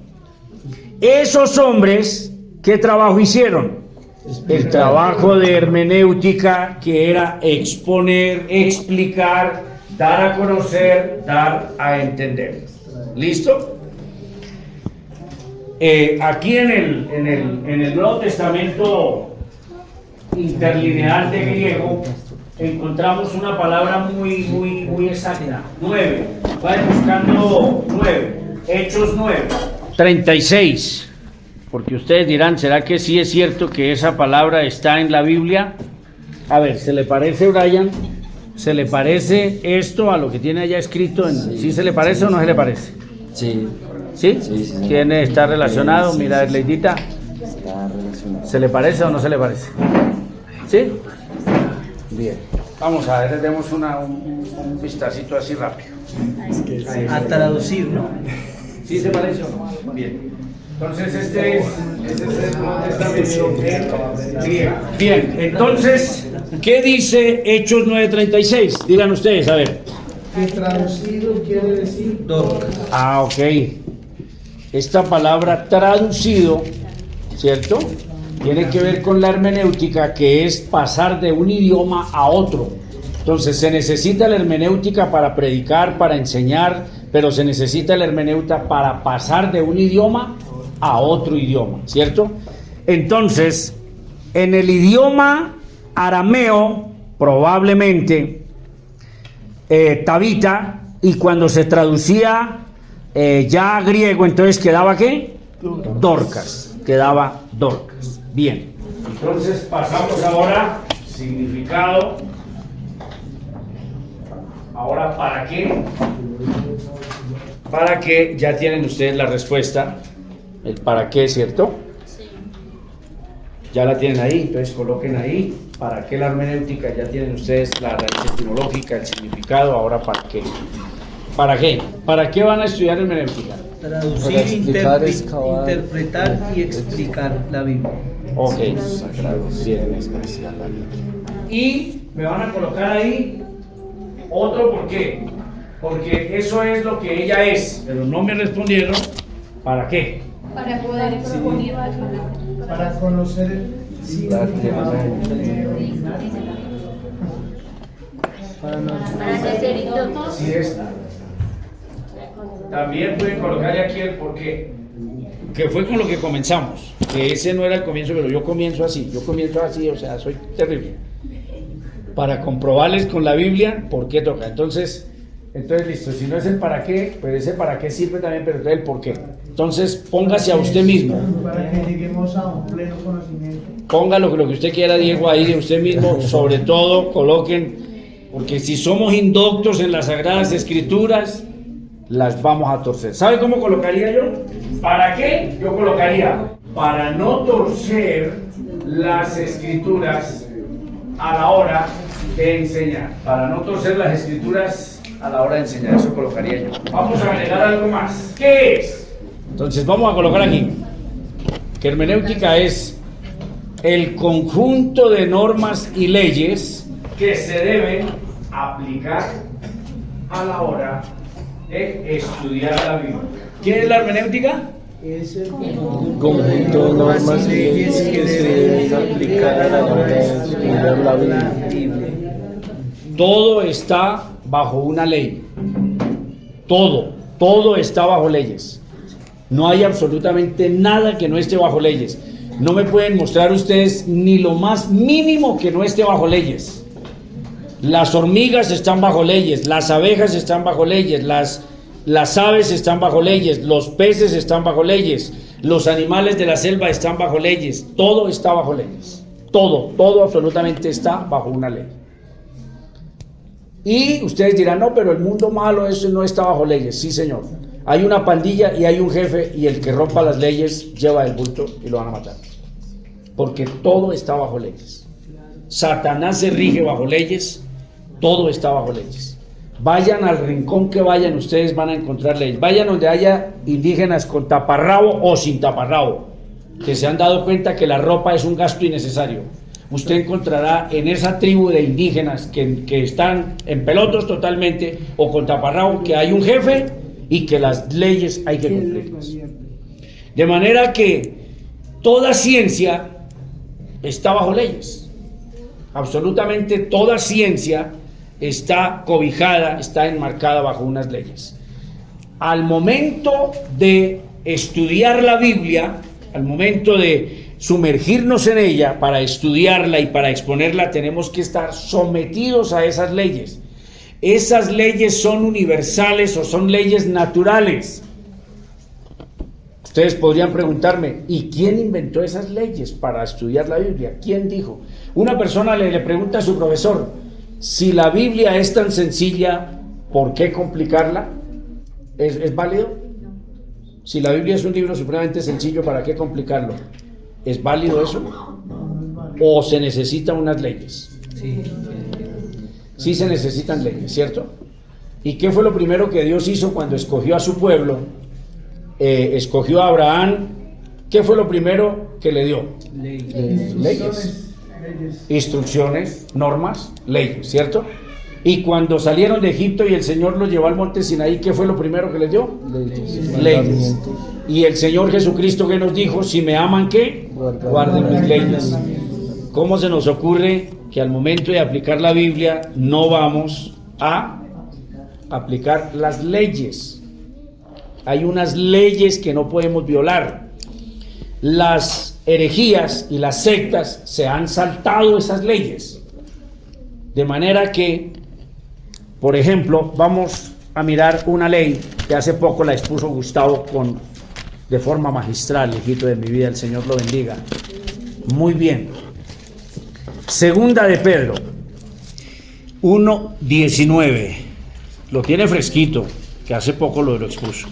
S1: Esos hombres, ¿qué trabajo hicieron? El trabajo de hermenéutica, que era exponer, explicar, dar a conocer, dar a entender. ¿Listo? Aquí en el Nuevo Testamento interlineal de griego encontramos una palabra muy exacta. 9. Vayan buscando 9. Hechos 9:36. Porque ustedes dirán, ¿será que sí es cierto que esa palabra está en la Biblia? A ver, ¿se le parece, Brian? ¿Se le parece esto a lo que tiene allá escrito? ¿Sí se le parece o no se le parece?
S4: Sí.
S1: ¿Sí?
S4: Sí.
S1: ¿Quién está relacionado? Mira, Leidita.
S4: Está relacionado.
S1: ¿Se le parece o no se le parece? ¿Sí? Bien. Vamos a ver, le demos un vistacito así rápido.
S3: A traducir, ¿no?
S1: ¿Sí se parece o no? Bien. Entonces este es el Nuevo Testamento griego. Bien, entonces, ¿qué dice Hechos 9:36? Digan ustedes, a ver.
S5: Que traducido quiere decir
S3: Dorcas.
S1: Ah, ok. Esta palabra traducido, ¿cierto? Tiene que ver con la hermenéutica, que es pasar de un idioma a otro. Entonces se necesita la hermenéutica para predicar, para enseñar, pero se necesita la hermenéutica para pasar de un idioma a otro idioma, ¿cierto? Entonces, en el idioma arameo, probablemente, Tabita, y cuando se traducía ya a griego, entonces quedaba ¿qué? Dorcas, quedaba Dorcas. Bien, entonces pasamos ahora, significado. Ahora, ¿para qué? Para qué, ya tienen ustedes la respuesta, el para qué, ¿cierto?
S2: Sí.
S1: Ya la tienen ahí, entonces coloquen ahí, ¿para qué la hermenéutica? Ya tienen ustedes la raíz etimológica, el significado, ahora ¿para qué? ¿Para qué? ¿Para qué van a estudiar hermenéutica?
S3: Traducir,
S4: Para explicar, excavar,
S3: interpretar y explicar la Biblia.
S1: Ok,
S4: bien especial.
S1: y me van a colocar ahí otro por qué, porque eso es lo que ella es, pero no me respondieron, ¿para qué?
S2: Para poder exponer.
S5: Para conocer el significado original.
S2: Para ser indoctos.
S1: Sí, esta. También pueden colocarle aquí el por qué, que fue con lo que comenzamos, que ese no era el comienzo, pero yo comienzo así, o sea, soy terrible. Para comprobarles con la Biblia por qué toca. Entonces listo, si no es el para qué, pues ese para qué sirve también, pero entonces el por qué. Entonces póngase a usted mismo.
S5: Para que lleguemos a un pleno conocimiento.
S1: Ponga lo que usted quiera, Diego, ahí de usted mismo. Sobre todo coloquen, porque si somos indoctos en las Sagradas Escrituras, las vamos a torcer. ¿Sabe cómo colocaría yo? ¿Para qué? Yo colocaría para no torcer las Escrituras a la hora de enseñar. Para no torcer las Escrituras a la hora de enseñar. Eso colocaría yo. Vamos a agregar algo más. ¿Qué es? Entonces vamos a colocar aquí que hermenéutica es el conjunto de normas y leyes que se deben aplicar a la hora de estudiar la Biblia. ¿Qué es la hermenéutica?
S5: Es el
S4: Conjunto de normas y leyes que se deben aplicar a la hora de estudiar la Biblia.
S1: Todo está bajo una ley. Todo está bajo leyes. No hay absolutamente nada que no esté bajo leyes. No me pueden mostrar ustedes ni lo más mínimo que no esté bajo leyes. Las hormigas están bajo leyes, las abejas están bajo leyes, las aves están bajo leyes, los peces están bajo leyes, los animales de la selva están bajo leyes, todo está bajo leyes. Todo absolutamente está bajo una ley. Y ustedes dirán, no, pero el mundo malo, eso no está bajo leyes. Sí, señor. Hay una pandilla y hay un jefe y el que rompa las leyes lleva el bulto y lo van a matar. Porque todo está bajo leyes. Satanás se rige bajo leyes, todo está bajo leyes. Vayan al rincón que vayan, ustedes van a encontrar leyes. Vayan donde haya indígenas con taparrabo o sin taparrabo, que se han dado cuenta que la ropa es un gasto innecesario. Usted encontrará en esa tribu de indígenas que están en pelotos totalmente o con taparrabo que hay un jefe y que las leyes hay que cumplirlas. De manera que toda ciencia está bajo leyes. Absolutamente toda ciencia está cobijada, está enmarcada bajo unas leyes. Al momento de estudiar la Biblia, al momento de sumergirnos en ella para estudiarla y para exponerla, tenemos que estar sometidos a esas leyes. Esas leyes son universales o son leyes naturales. Ustedes podrían preguntarme, ¿y quién inventó esas leyes para estudiar la Biblia? ¿Quién dijo? Una persona le pregunta a su profesor, si la Biblia es tan sencilla, ¿por qué complicarla? ¿Es válido? Si la Biblia es un libro supremamente sencillo, ¿para qué complicarlo? ¿Es válido eso? ¿O se necesitan unas leyes? Sí se necesitan leyes, ¿cierto? ¿Y qué fue lo primero que Dios hizo cuando escogió a su pueblo? Escogió a Abraham. ¿Qué fue lo primero que le dio? Leyes. Instrucciones, normas, leyes, ¿cierto? Y cuando salieron de Egipto y el Señor los llevó al monte Sinaí, ¿qué fue lo primero que les dio? Leyes. Y el Señor Jesucristo, ¿qué nos dijo? Si me aman, ¿qué? Guarden mis leyes. ¿Cómo se nos ocurre que al momento de aplicar la Biblia no vamos a aplicar las leyes? Hay unas leyes que no podemos violar. Las herejías y las sectas se han saltado esas leyes. De manera que, por ejemplo, vamos a mirar una ley que hace poco la expuso Gustavo de forma magistral, hijito de mi vida, el Señor lo bendiga. Muy bien. Segunda de Pedro 1:19. Lo tiene fresquito, que hace poco lo expuso.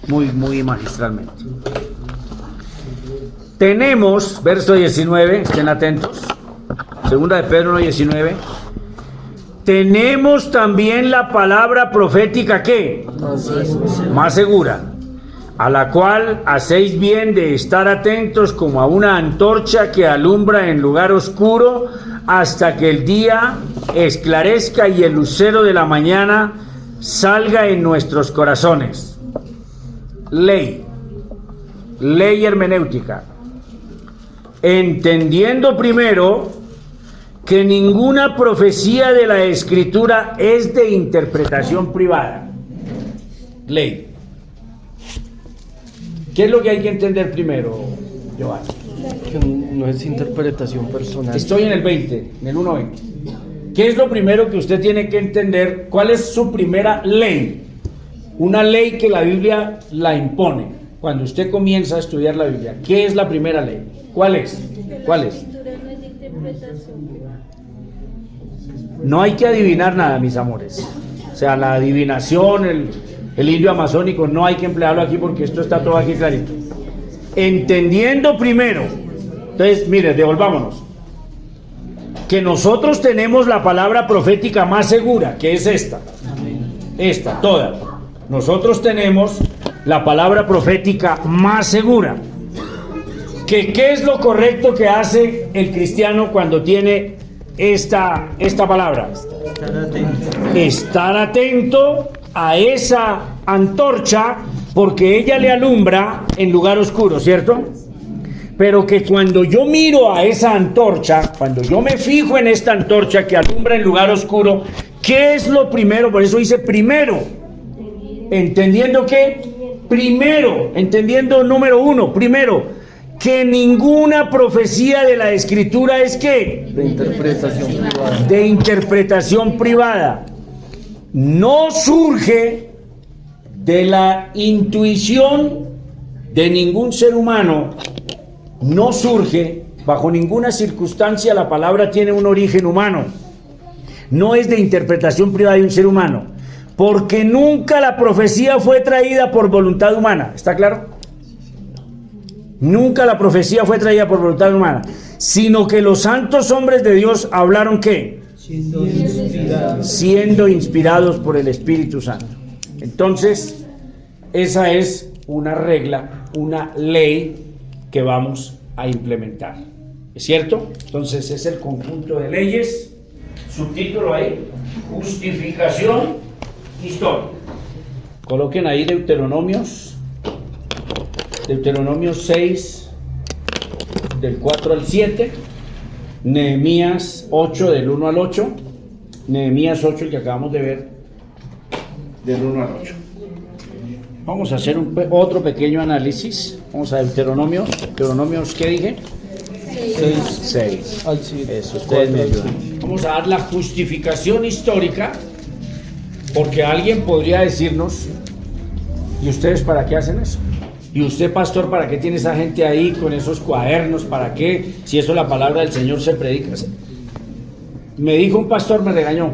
S1: Muy magistralmente. Tenemos, verso 19, estén atentos. Segunda de Pedro 1:19. Tenemos también la palabra profética, ¿qué? Más segura, a la cual hacéis bien de estar atentos como a una antorcha que alumbra en lugar oscuro hasta que el día esclarezca y el lucero de la mañana salga en nuestros corazones. Ley hermenéutica. Entendiendo primero que ninguna profecía de la Escritura es de interpretación privada. Ley. ¿Qué es lo que hay que entender primero, Giovanni?
S4: Que no es interpretación personal.
S1: Estoy en el 20, en el 1:20. ¿Qué es lo primero que usted tiene que entender? ¿Cuál es su primera ley? Una ley que la Biblia la impone. Cuando usted comienza a estudiar la Biblia, ¿qué es la primera ley? ¿Cuál es? ¿Cuál es? No hay que adivinar nada, mis amores. O sea, la adivinación, el indio amazónico, no hay que emplearlo aquí porque esto está todo aquí clarito. Entendiendo primero. Entonces, mire, devolvámonos. Que nosotros tenemos la palabra profética más segura, que es esta. Esta, toda. Nosotros tenemos la palabra profética más segura. ¿Qué es lo correcto que hace el cristiano cuando tiene esta palabra? Estar atento a esa antorcha porque ella le alumbra en lugar oscuro, ¿cierto? Pero que cuando yo miro a esa antorcha, cuando yo me fijo en esta antorcha que alumbra en lugar oscuro, ¿qué es lo primero? Por eso dice primero. ¿Entendiendo qué? Primero, entendiendo número uno, primero, que ninguna profecía de la Escritura es ¿qué?
S4: De interpretación privada.
S1: De interpretación privada. No surge de la intuición de ningún ser humano, no surge, bajo ninguna circunstancia la palabra tiene un origen humano. No es de interpretación privada de un ser humano, porque nunca la profecía fue traída por voluntad humana. ¿Está claro? Nunca la profecía fue traída por voluntad humana, sino que los santos hombres de Dios hablaron ¿qué? Siendo inspirados por el Espíritu Santo. Entonces, esa es una regla, una ley que vamos a implementar. ¿Es cierto? Entonces, es el conjunto de leyes. Subtítulo ahí: justificación histórica. Coloquen ahí Deuteronomios 6, del 4 al 7, Nehemías 8, del 1 al 8, Nehemías 8, el que acabamos de ver, del 1 al 8. Vamos a hacer otro pequeño análisis. Vamos a Deuteronomios, ¿qué dije? 6.
S4: Al 7.
S1: Eso, ustedes me ayudan. Vamos a dar la justificación histórica, porque alguien podría decirnos, ¿y ustedes para qué hacen eso? ¿Y usted, pastor, para qué tiene esa gente ahí con esos cuadernos? ¿Para qué? Si eso la palabra del Señor se predica. Me dijo un pastor, me regañó.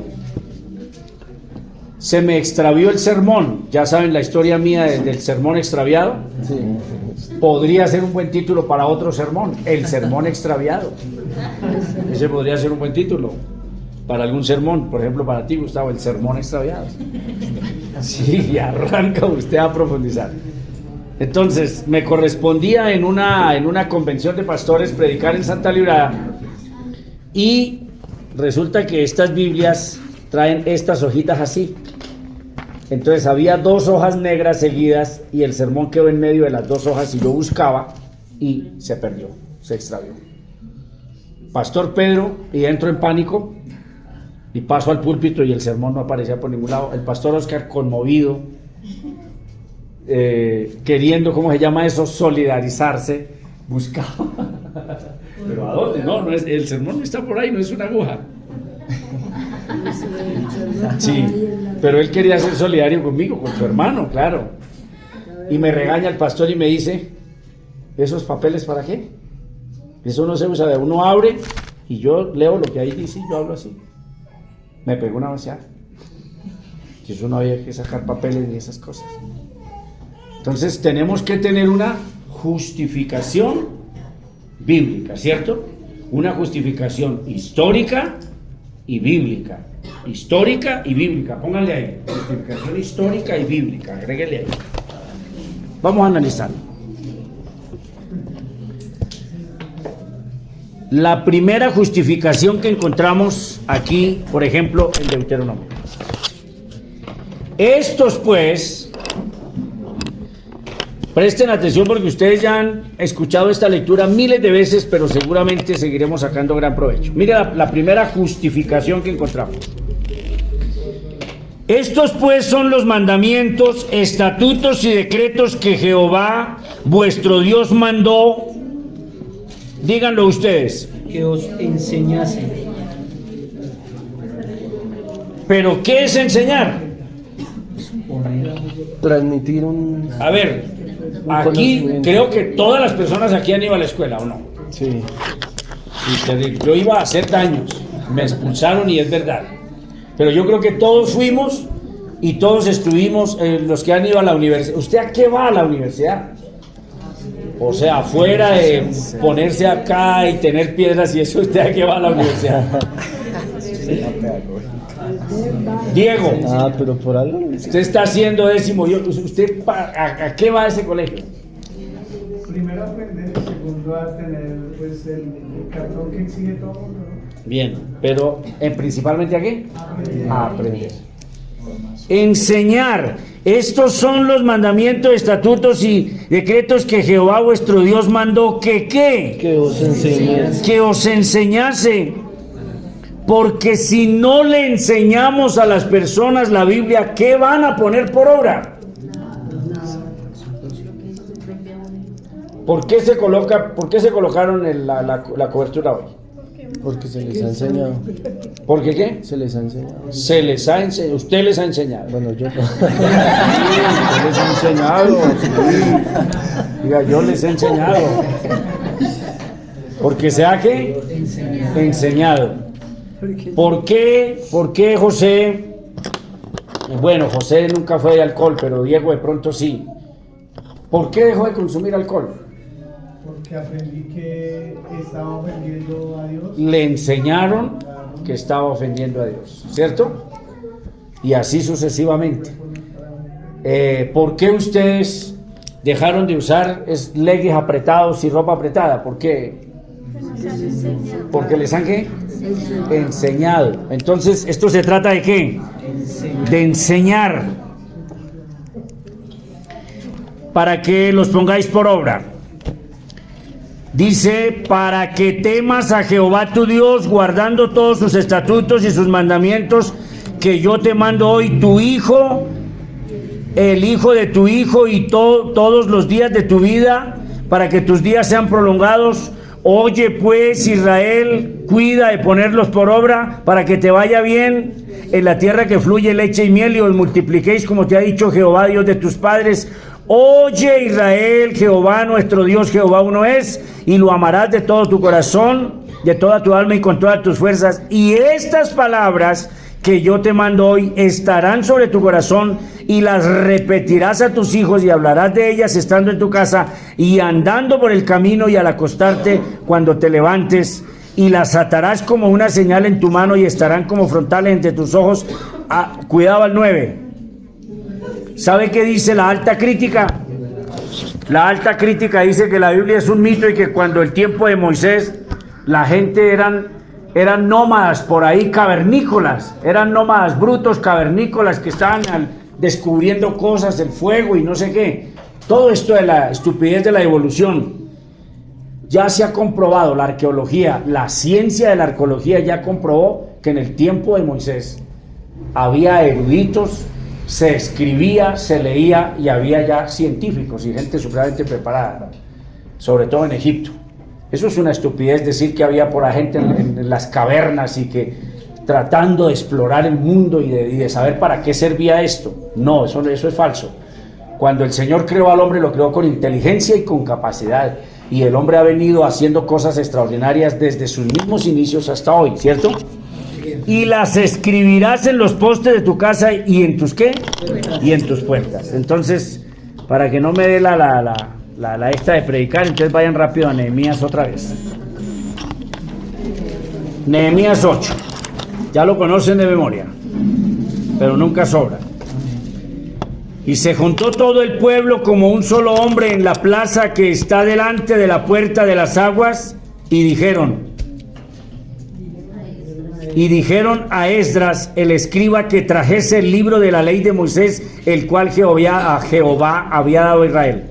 S1: Se me extravió el sermón. Ya saben la historia mía del sermón extraviado.
S4: Sí.
S1: Podría ser un buen título para otro sermón, el sermón extraviado. Ese podría ser un buen título para algún sermón, por ejemplo para ti, Gustavo, el sermón extraviado. Sí, y arranca usted a profundizar. Entonces, me correspondía en una convención de pastores predicar en Santa Librada, y resulta que estas Biblias traen estas hojitas así. Entonces había 2 hojas negras seguidas y el sermón quedó en medio de las 2 hojas y yo buscaba y se perdió, se extravió. Pastor Pedro, y entro en pánico y paso al púlpito y el sermón no aparecía por ningún lado. El pastor Oscar, conmovido, queriendo, ¿cómo se llama eso? Solidarizarse, buscaba. ¿Pero a dónde? No, no es, el sermón no está por ahí, no es una aguja. Sí, pero él quería ser solidario conmigo, con su hermano, claro. Y me regaña el pastor y me dice, ¿esos papeles para qué? Eso no se usa, uno abre y yo leo lo que ahí dice y yo hablo así. Me pegó una vaciada. Que eso no había que sacar papeles ni esas cosas. Entonces tenemos que tener una justificación bíblica, ¿cierto? Una justificación histórica y bíblica. Histórica y bíblica, pónganle ahí. Justificación histórica y bíblica, agréguele ahí. Vamos a analizar. La primera justificación que encontramos aquí, por ejemplo, en Deuteronomio. Estos pues, presten atención porque ustedes ya han escuchado esta lectura miles de veces, pero seguramente seguiremos sacando gran provecho. Mire la primera justificación que encontramos. Estos pues son los mandamientos, estatutos y decretos que Jehová, vuestro Dios, mandó. Díganlo ustedes.
S3: Que os enseñase.
S1: ¿Pero qué es enseñar?
S4: Transmitir un...
S1: A ver, aquí
S4: conocimiento.
S1: creo que todas las personas aquí han ido a la escuela, ¿o no?
S4: Sí.
S1: Y te digo, yo iba a hacer daños, me expulsaron y es verdad. Pero yo creo que todos fuimos y todos estuvimos, los que han ido a la universidad. ¿Usted a qué va a la universidad? O sea, fuera de ponerse acá y tener piedras y eso, ¿usted a qué va a la universidad? Diego,
S4: Pero por algo.
S1: usted está haciendo 10º. ¿Usted a qué va a ese colegio?
S5: Primero aprender, segundo a tener pues el cartón que exige todo el mundo, ¿no?
S1: Bien, pero principalmente ¿a qué? A aprender. Enseñar. Estos son los mandamientos, estatutos y decretos que Jehová vuestro Dios mandó que ¿qué?
S4: Que os enseñase.
S1: Que os enseñase. Porque si no le enseñamos a las personas la Biblia, ¿qué van a poner por obra? ¿Por qué se colocaron la cobertura hoy?
S4: Porque se les ha enseñado.
S1: ¿Por qué qué?
S4: Se les ha enseñado.
S1: Se les ha enseñado, usted les ha enseñado.
S4: Bueno, yo.
S1: Yo les he enseñado. Sí. Diga, yo les he enseñado. Porque se ha ¿qué? Enseñado. ¿Por qué José? Bueno, José nunca fue de alcohol, pero Diego de pronto sí. ¿Por qué dejó de consumir alcohol?
S5: Porque aprendí que estaba ofendiendo a Dios.
S1: Le enseñaron que estaba ofendiendo a Dios, ¿cierto? Y así sucesivamente. ¿Por qué ustedes dejaron de usar leggings apretados y ropa apretada? ¿Por qué? Porque les han ¿qué? Enseñado. Entonces, ¿esto se trata de qué? De enseñar. Para que los pongáis por obra. Dice, para que temas a Jehová tu Dios, guardando todos sus estatutos y sus mandamientos que yo te mando hoy, tu hijo, el hijo de tu hijo y todos los días de tu vida, para que tus días sean prolongados. Oye pues, Israel, cuida de ponerlos por obra, para que te vaya bien en la tierra que fluye leche y miel, y os multipliquéis como te ha dicho Jehová, Dios de tus padres. Oye Israel, Jehová nuestro Dios, Jehová uno es, y lo amarás de todo tu corazón, de toda tu alma y con todas tus fuerzas. Y estas palabras que yo te mando hoy estarán sobre tu corazón, y las repetirás a tus hijos, y hablarás de ellas estando en tu casa y andando por el camino y al acostarte cuando te levantes, y las atarás como una señal en tu mano y estarán como frontales entre tus ojos. Cuidado al 9. ¿Sabe qué dice la alta crítica? La alta crítica dice que la Biblia es un mito y que cuando el tiempo de Moisés la gente eran eran nómadas por ahí cavernícolas, eran nómadas brutos cavernícolas que estaban descubriendo cosas, el fuego y no sé qué. Todo esto de la estupidez de la evolución ya se ha comprobado, la arqueología, la ciencia de la arqueología ya comprobó que en el tiempo de Moisés había eruditos, se escribía, se leía y había ya científicos y gente supremamente preparada, sobre todo en Egipto. Eso es una estupidez decir que había por ahí gente en las cavernas y que tratando de explorar el mundo y de saber para qué servía esto. No, eso es falso. Cuando el Señor creó al hombre, lo creó con inteligencia y con capacidad. Y el hombre ha venido haciendo cosas extraordinarias desde sus mismos inicios hasta hoy, ¿cierto? Y las escribirás en los postes de tu casa y en tus ¿qué? Y en tus puertas. Entonces, para que no me dé la esta de predicar, entonces vayan rápido a Nehemías otra vez. Nehemías 8. Ya lo conocen de memoria, pero nunca sobra. Y se juntó todo el pueblo como un solo hombre en la plaza que está delante de la puerta de las aguas, y dijeron a Esdras el escriba que trajese el libro de la ley de Moisés, el cual Jehová había dado a Israel.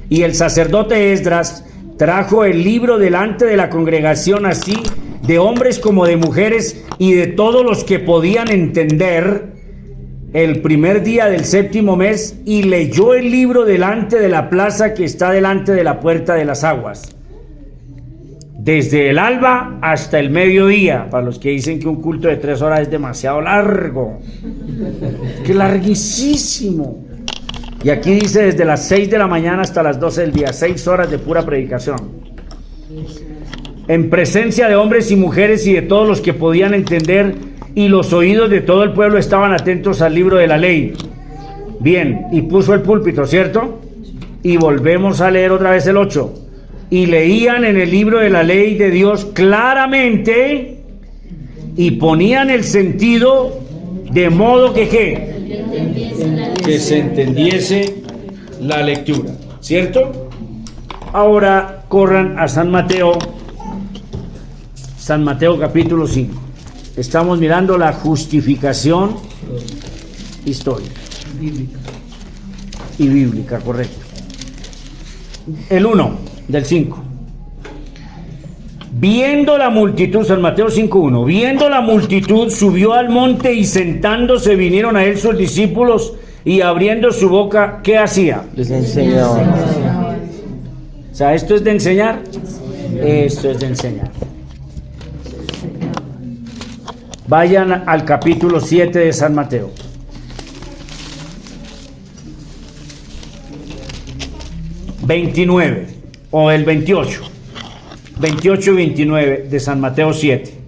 S1: Y el sacerdote Esdras trajo el libro delante de la congregación, así de hombres como de mujeres y de todos los que podían entender, el primer día del 7º mes, y leyó el libro delante de la plaza que está delante de la puerta de las aguas, desde el alba hasta el mediodía. Para los que dicen que un culto de 3 horas es demasiado largo, que larguísimo. Y aquí dice desde las 6 de la mañana hasta las 12 del día, 6 horas de pura predicación, en presencia de hombres y mujeres y de todos los que podían entender, y los oídos de todo el pueblo estaban atentos al libro de la ley. Bien, y puso el púlpito, ¿cierto? Y volvemos a leer otra vez el 8. Y leían en el libro de la ley de Dios claramente, y ponían el sentido de modo que que se entendiese la lectura, ¿cierto? Ahora corran a San Mateo capítulo 5. Estamos mirando la justificación histórica y bíblica, correcto. El 1 del 5. Viendo la multitud, San Mateo 5:1, viendo la multitud, subió al monte y sentándose vinieron a él sus discípulos, y abriendo su boca, ¿qué hacía?
S4: Les enseñaba.
S1: O sea, ¿esto es de enseñar? Esto es de enseñar. Vayan al capítulo 7 de San Mateo. ...29... o el 28... ...28 y 29 de San Mateo 7...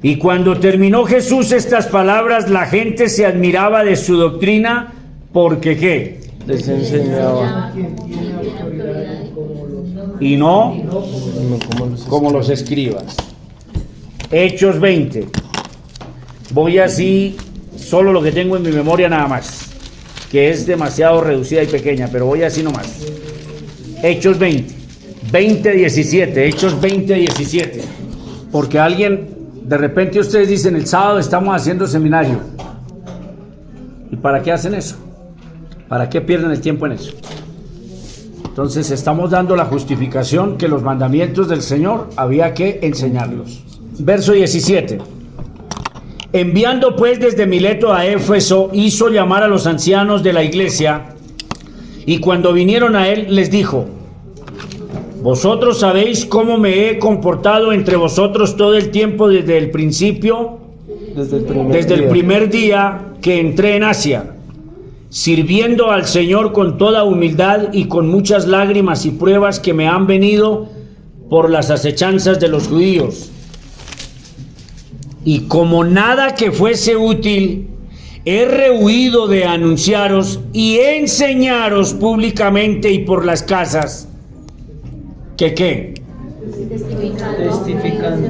S1: Y cuando terminó Jesús estas palabras, la gente se admiraba de su doctrina, porque ¿qué?
S4: Les enseñaba.
S1: Y no como los escribas. Hechos 20. Voy así, solo lo que tengo en mi memoria nada más, que es demasiado reducida y pequeña, pero voy así nomás. Hechos 20, 20:17, Hechos 20:17. Porque alguien, de repente ustedes dicen, el sábado estamos haciendo seminario. ¿Y para qué hacen eso? ¿Para qué pierden el tiempo en eso? Entonces estamos dando la justificación que los mandamientos del Señor había que enseñarlos. Verso 17. Enviando pues desde Mileto a Éfeso, hizo llamar a los ancianos de la iglesia, y cuando vinieron a él les dijo: vosotros sabéis cómo me he comportado entre vosotros todo el tiempo desde el principio, desde el primer día que entré en Asia, sirviendo al Señor con toda humildad y con muchas lágrimas y pruebas que me han venido por las acechanzas de los judíos. Y como nada que fuese útil, he rehuido de anunciaros y enseñaros públicamente y por las casas, que ¿qué?
S3: Testificando.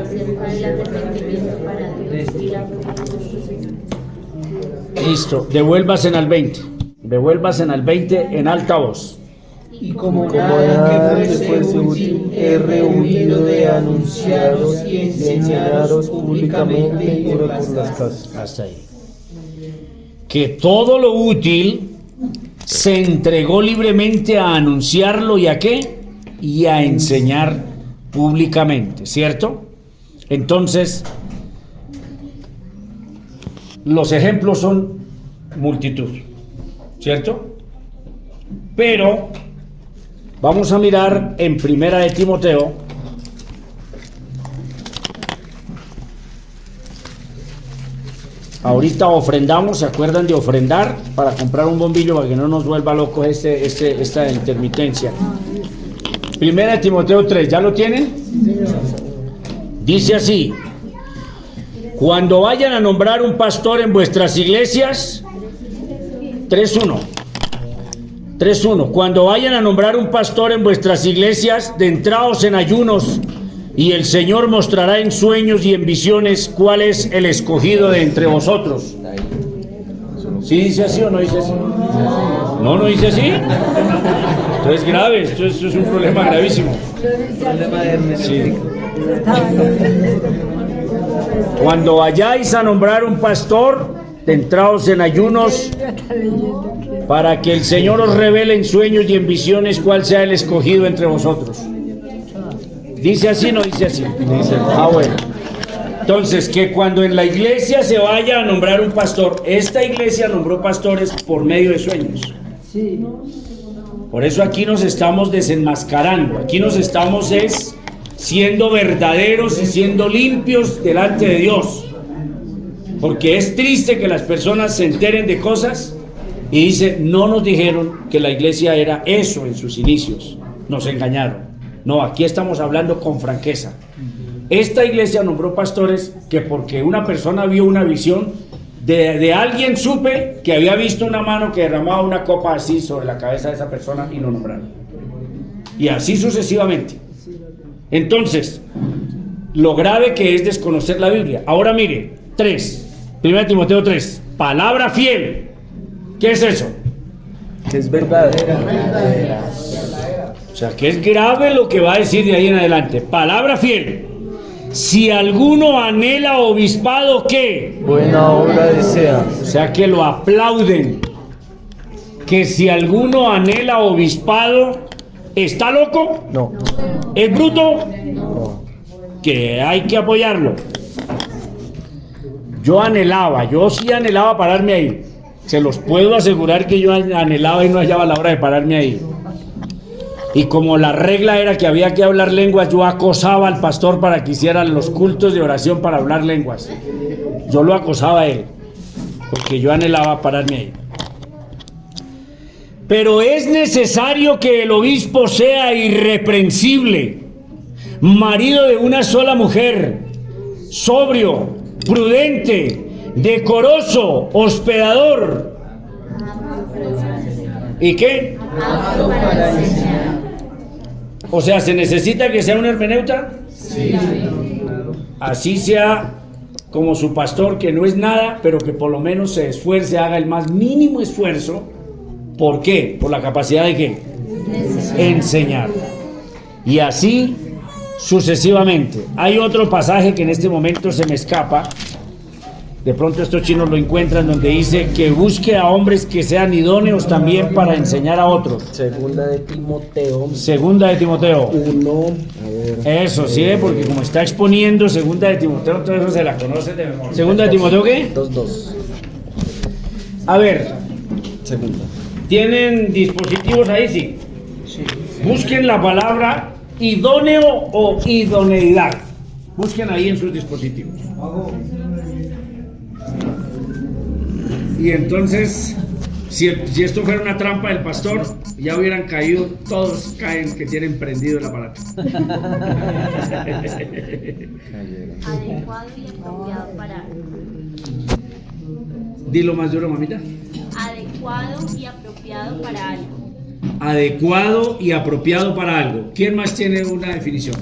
S2: Acerca del arrepentimiento para Dios y la
S1: Listo, devuélvasen al 20. Devuélvasen al 20 en alta voz.
S2: y
S4: Como nada que fuese útil, he rehuido de anunciaros y enseñaros públicamente y por las casas.
S1: Hasta ahí. Que todo lo útil se entregó libremente a anunciarlo y a qué? Y a enseñar públicamente, ¿cierto? Entonces, los ejemplos son multitud, ¿cierto? Pero vamos a mirar en Primera de Timoteo. Ahorita ofrendamos, ¿se acuerdan de ofrendar? Para comprar un bombillo para que no nos vuelva locos esta intermitencia. Primera de Timoteo 3, ¿ya lo tienen? Dice así: cuando vayan a nombrar un pastor en vuestras iglesias, 3.1, cuando vayan a nombrar un pastor en vuestras iglesias, entraos en ayunos, y el Señor mostrará en sueños y en visiones cuál es el escogido de entre vosotros. ¿Sí dice así o no dice así? No dice así. Esto es grave, esto es un problema gravísimo. Sí. Cuando vayáis a nombrar un pastor, entraos en ayunos para que el Señor os revele en sueños y en visiones cuál sea el escogido entre vosotros. ¿Dice así o no dice así? Bueno. Entonces, que cuando en la iglesia se vaya a nombrar un pastor, esta iglesia nombró pastores por medio de sueños. Por eso aquí nos estamos desenmascarando, aquí nos estamos siendo verdaderos y siendo limpios delante de Dios. Porque es triste que las personas se enteren de cosas y dicen, no nos dijeron que la iglesia era eso en sus inicios, nos engañaron. No, aquí estamos hablando con franqueza. Esta iglesia nombró pastores que porque una persona vio una visión, de alguien supe que había visto una mano que derramaba una copa así sobre la cabeza de esa persona y lo nombraron. Y así sucesivamente. Entonces, lo grave que es desconocer la Biblia. Ahora mire, 1 Timoteo 3, palabra fiel. ¿Qué es eso?
S4: Que es verdadera.
S1: O sea, que es grave lo que va a decir de ahí en adelante. Palabra fiel. Si alguno anhela obispado, ¿qué?
S4: Buena obra desea.
S1: O sea, que lo aplauden. Que si alguno anhela obispado, ¿está loco?
S4: No.
S1: ¿Es bruto?
S4: No.
S1: Que hay que apoyarlo. Yo sí anhelaba pararme ahí. Se los puedo asegurar que yo anhelaba y no hallaba la hora de pararme ahí. Y como la regla era que había que hablar lenguas, yo acosaba al pastor para que hicieran los cultos de oración para hablar lenguas. Yo lo acosaba a él, porque yo anhelaba pararme ahí. Pero es necesario que el obispo sea irreprensible, marido de una sola mujer, sobrio, prudente, decoroso, hospedador. ¿Y qué? O sea, ¿se necesita que sea un hermeneuta?
S4: Sí.
S1: Así sea como su pastor, que no es nada, pero que por lo menos se esfuerce, haga el más mínimo esfuerzo. ¿Por qué? Por la capacidad de ¿qué? Enseñar. Y así sucesivamente. Hay otro pasaje que en este momento se me escapa. De pronto estos chinos lo encuentran, donde dice que busque a hombres que sean idóneos también para enseñar a otros.
S4: Segunda de Timoteo.
S1: 1.
S4: A ver.
S1: Eso, sí, porque como está exponiendo 2 de Timoteo, todo eso se la conoce de memoria. 2 de Timoteo, ¿qué?
S4: 2.
S1: A ver,
S4: Segunda.
S1: ¿tienen dispositivos ahí? Sí. Busquen la palabra idóneo o idoneidad. Busquen ahí en sus dispositivos. Y entonces, si esto fuera una trampa del pastor, ya hubieran caído, todos caen que tienen prendido el aparato.
S2: Adecuado y apropiado para algo.
S1: Dilo más duro, mamita.
S2: Adecuado y apropiado para algo.
S1: Adecuado y apropiado para algo. ¿Quién más tiene una definición?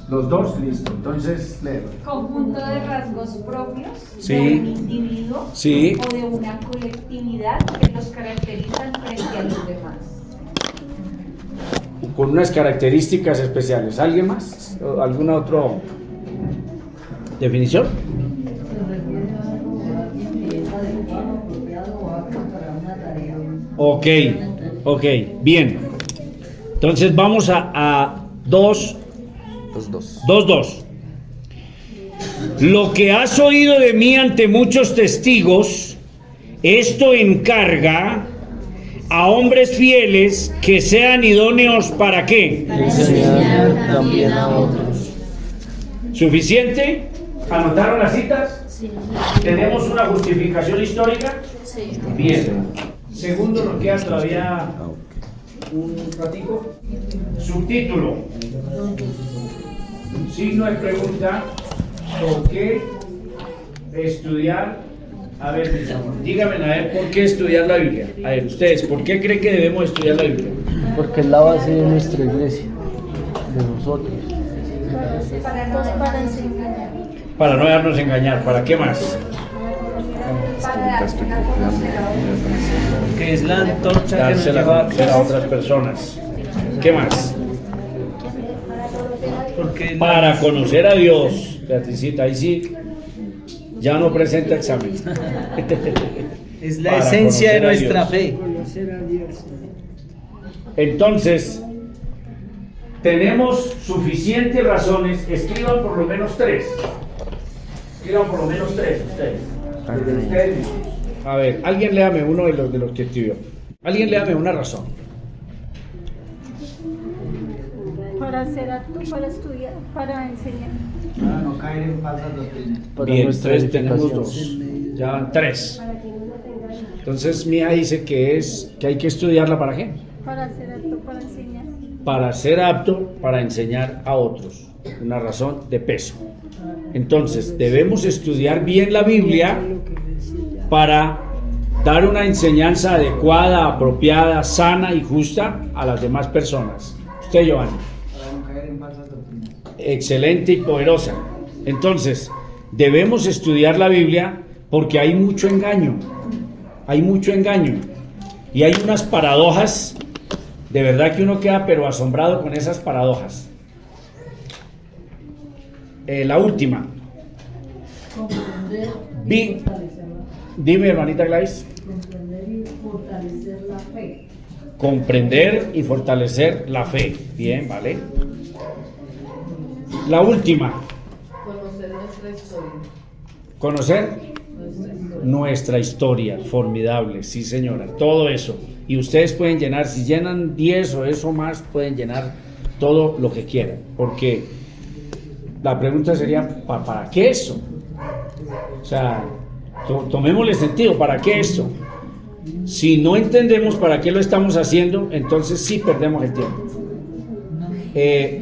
S1: Los dos, listo. Entonces, léelo.
S6: Conjunto de rasgos propios
S1: Sí.
S6: de un individuo
S1: Sí.
S6: o de una colectividad que los caracterizan frente a los demás.
S1: con unas características especiales. ¿Alguien más? ¿Alguna otra definición? Ok, bien. Entonces vamos a 2. Lo que has oído de mí ante muchos testigos, esto encarga a hombres fieles que sean idóneos ¿para qué?
S4: Enseñar también a otros.
S1: ¿Suficiente? ¿Anotaron las citas?
S2: Sí.
S1: ¿Tenemos una justificación histórica?
S2: Sí.
S1: Bien. Segundo, nos queda todavía un ratico. Subtítulo. Signo de pregunta. ¿Por qué estudiar? A ver, mis amores, díganme a ver, ¿por qué estudiar la Biblia? A ver, ustedes, ¿por qué creen que debemos estudiar la Biblia?
S4: Porque es la base de nuestra iglesia, de nosotros.
S2: Para enseñar.
S1: Para no dejarnos engañar. ¿Para qué más?
S3: Que es la antorcha que nos
S1: Dársela a
S3: lleva
S1: conocer a otras personas. ¿Qué más?
S3: porque
S1: Para conocer a Dios. Beatricita, ahí sí, ya no presenta examen.
S3: es la
S1: Para
S3: esencia de
S1: conocer a
S3: nuestra fe.
S1: Entonces, tenemos suficientes razones. Escriban por lo menos 3. Escriban por lo menos 3 ustedes. Ustedes mismos. A ver, alguien léame uno de los que escribió. Alguien léame una razón.
S6: Para ser apto, para estudiar, para enseñar.
S5: Para no caer en falsas doctrinas.
S4: Para
S1: Bien,
S4: nuestra
S1: entonces tenemos
S4: edificación.
S1: 2. Ya van 3. Entonces Mía dice que hay que estudiarla ¿para qué?
S6: Para ser apto, para enseñar.
S1: Para ser apto para enseñar a otros. Una razón de peso. Entonces, debemos estudiar bien la Biblia para dar una enseñanza adecuada, apropiada, sana y justa a las demás personas. Usted, Giovanni.
S5: Para no caer en falsas doctrinas.
S1: Excelente y poderosa. Entonces, debemos estudiar la Biblia porque hay mucho engaño. Hay mucho engaño. Y hay unas paradojas. De verdad que uno queda pero asombrado con esas paradojas. La última. Dime, hermanita Gladys. Comprender y fortalecer la fe. Bien, vale. La última.
S7: Conocer nuestra historia.
S1: Conocer nuestra historia. Formidable, sí señora. Todo eso. Y ustedes pueden llenar, si llenan 10 o eso más, pueden llenar todo lo que quieran. Porque la pregunta sería, ¿para qué eso? O sea, tomémosle sentido, ¿para qué esto? Si no entendemos para qué lo estamos haciendo, entonces sí perdemos el tiempo.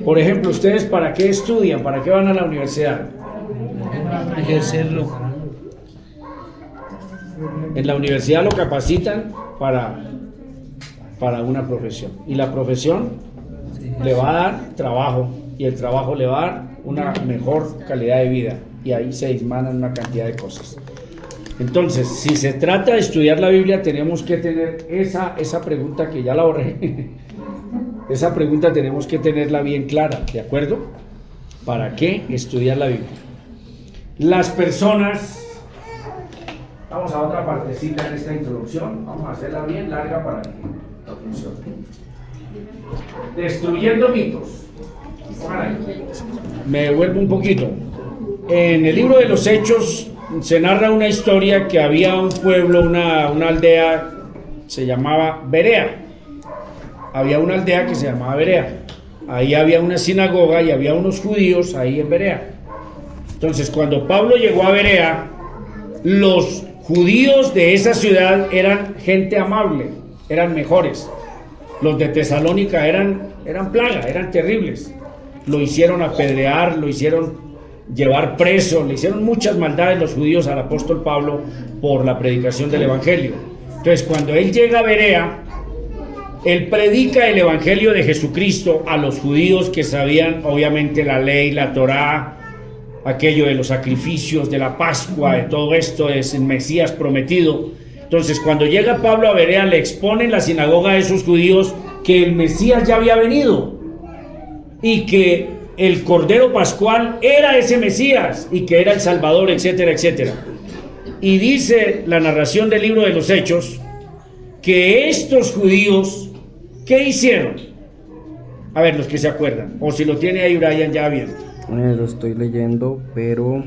S1: Por ejemplo, ¿ustedes para qué estudian? ¿Para qué van a la universidad?
S3: Ejercerlo.
S1: En la universidad lo capacitan para una profesión. Y la profesión le va a dar trabajo. Y el trabajo le va a dar una mejor calidad de vida. Y ahí se dismanan una cantidad de cosas. Entonces, si se trata de estudiar la Biblia, tenemos que tener esa pregunta que ya la borré. Esa pregunta tenemos que tenerla bien clara, ¿de acuerdo? ¿Para qué estudiar la Biblia? Las personas... Vamos a otra partecita en esta introducción. Vamos a hacerla bien larga para que la funcione. Destruyendo mitos. Me devuelvo un poquito. En el libro de los Hechos se narra una historia que había un pueblo, una aldea, se llamaba Berea. Había una aldea que se llamaba Berea. Ahí había una sinagoga y había unos judíos ahí en Berea. Entonces, cuando Pablo llegó a Berea, los judíos de esa ciudad eran gente amable, eran mejores. Los de Tesalónica eran plaga, eran terribles. Lo hicieron apedrear, lo hicieron llevar preso, le hicieron muchas maldades los judíos al apóstol Pablo por la predicación del evangelio. Entonces, cuando él llega a Berea, él predica el evangelio de Jesucristo a los judíos que sabían obviamente la ley, la Torá, aquello de los sacrificios, de la Pascua, de todo esto, es el Mesías prometido. Entonces, cuando llega Pablo a Berea, le expone en la sinagoga a esos judíos que el Mesías ya había venido y que el Cordero Pascual era ese Mesías y que era el Salvador, etcétera, etcétera. Y dice la narración del libro de los Hechos que estos judíos, ¿qué hicieron? A ver, los que se acuerdan, o si lo tiene ahí Brian ya abierto.
S8: Lo estoy leyendo, pero...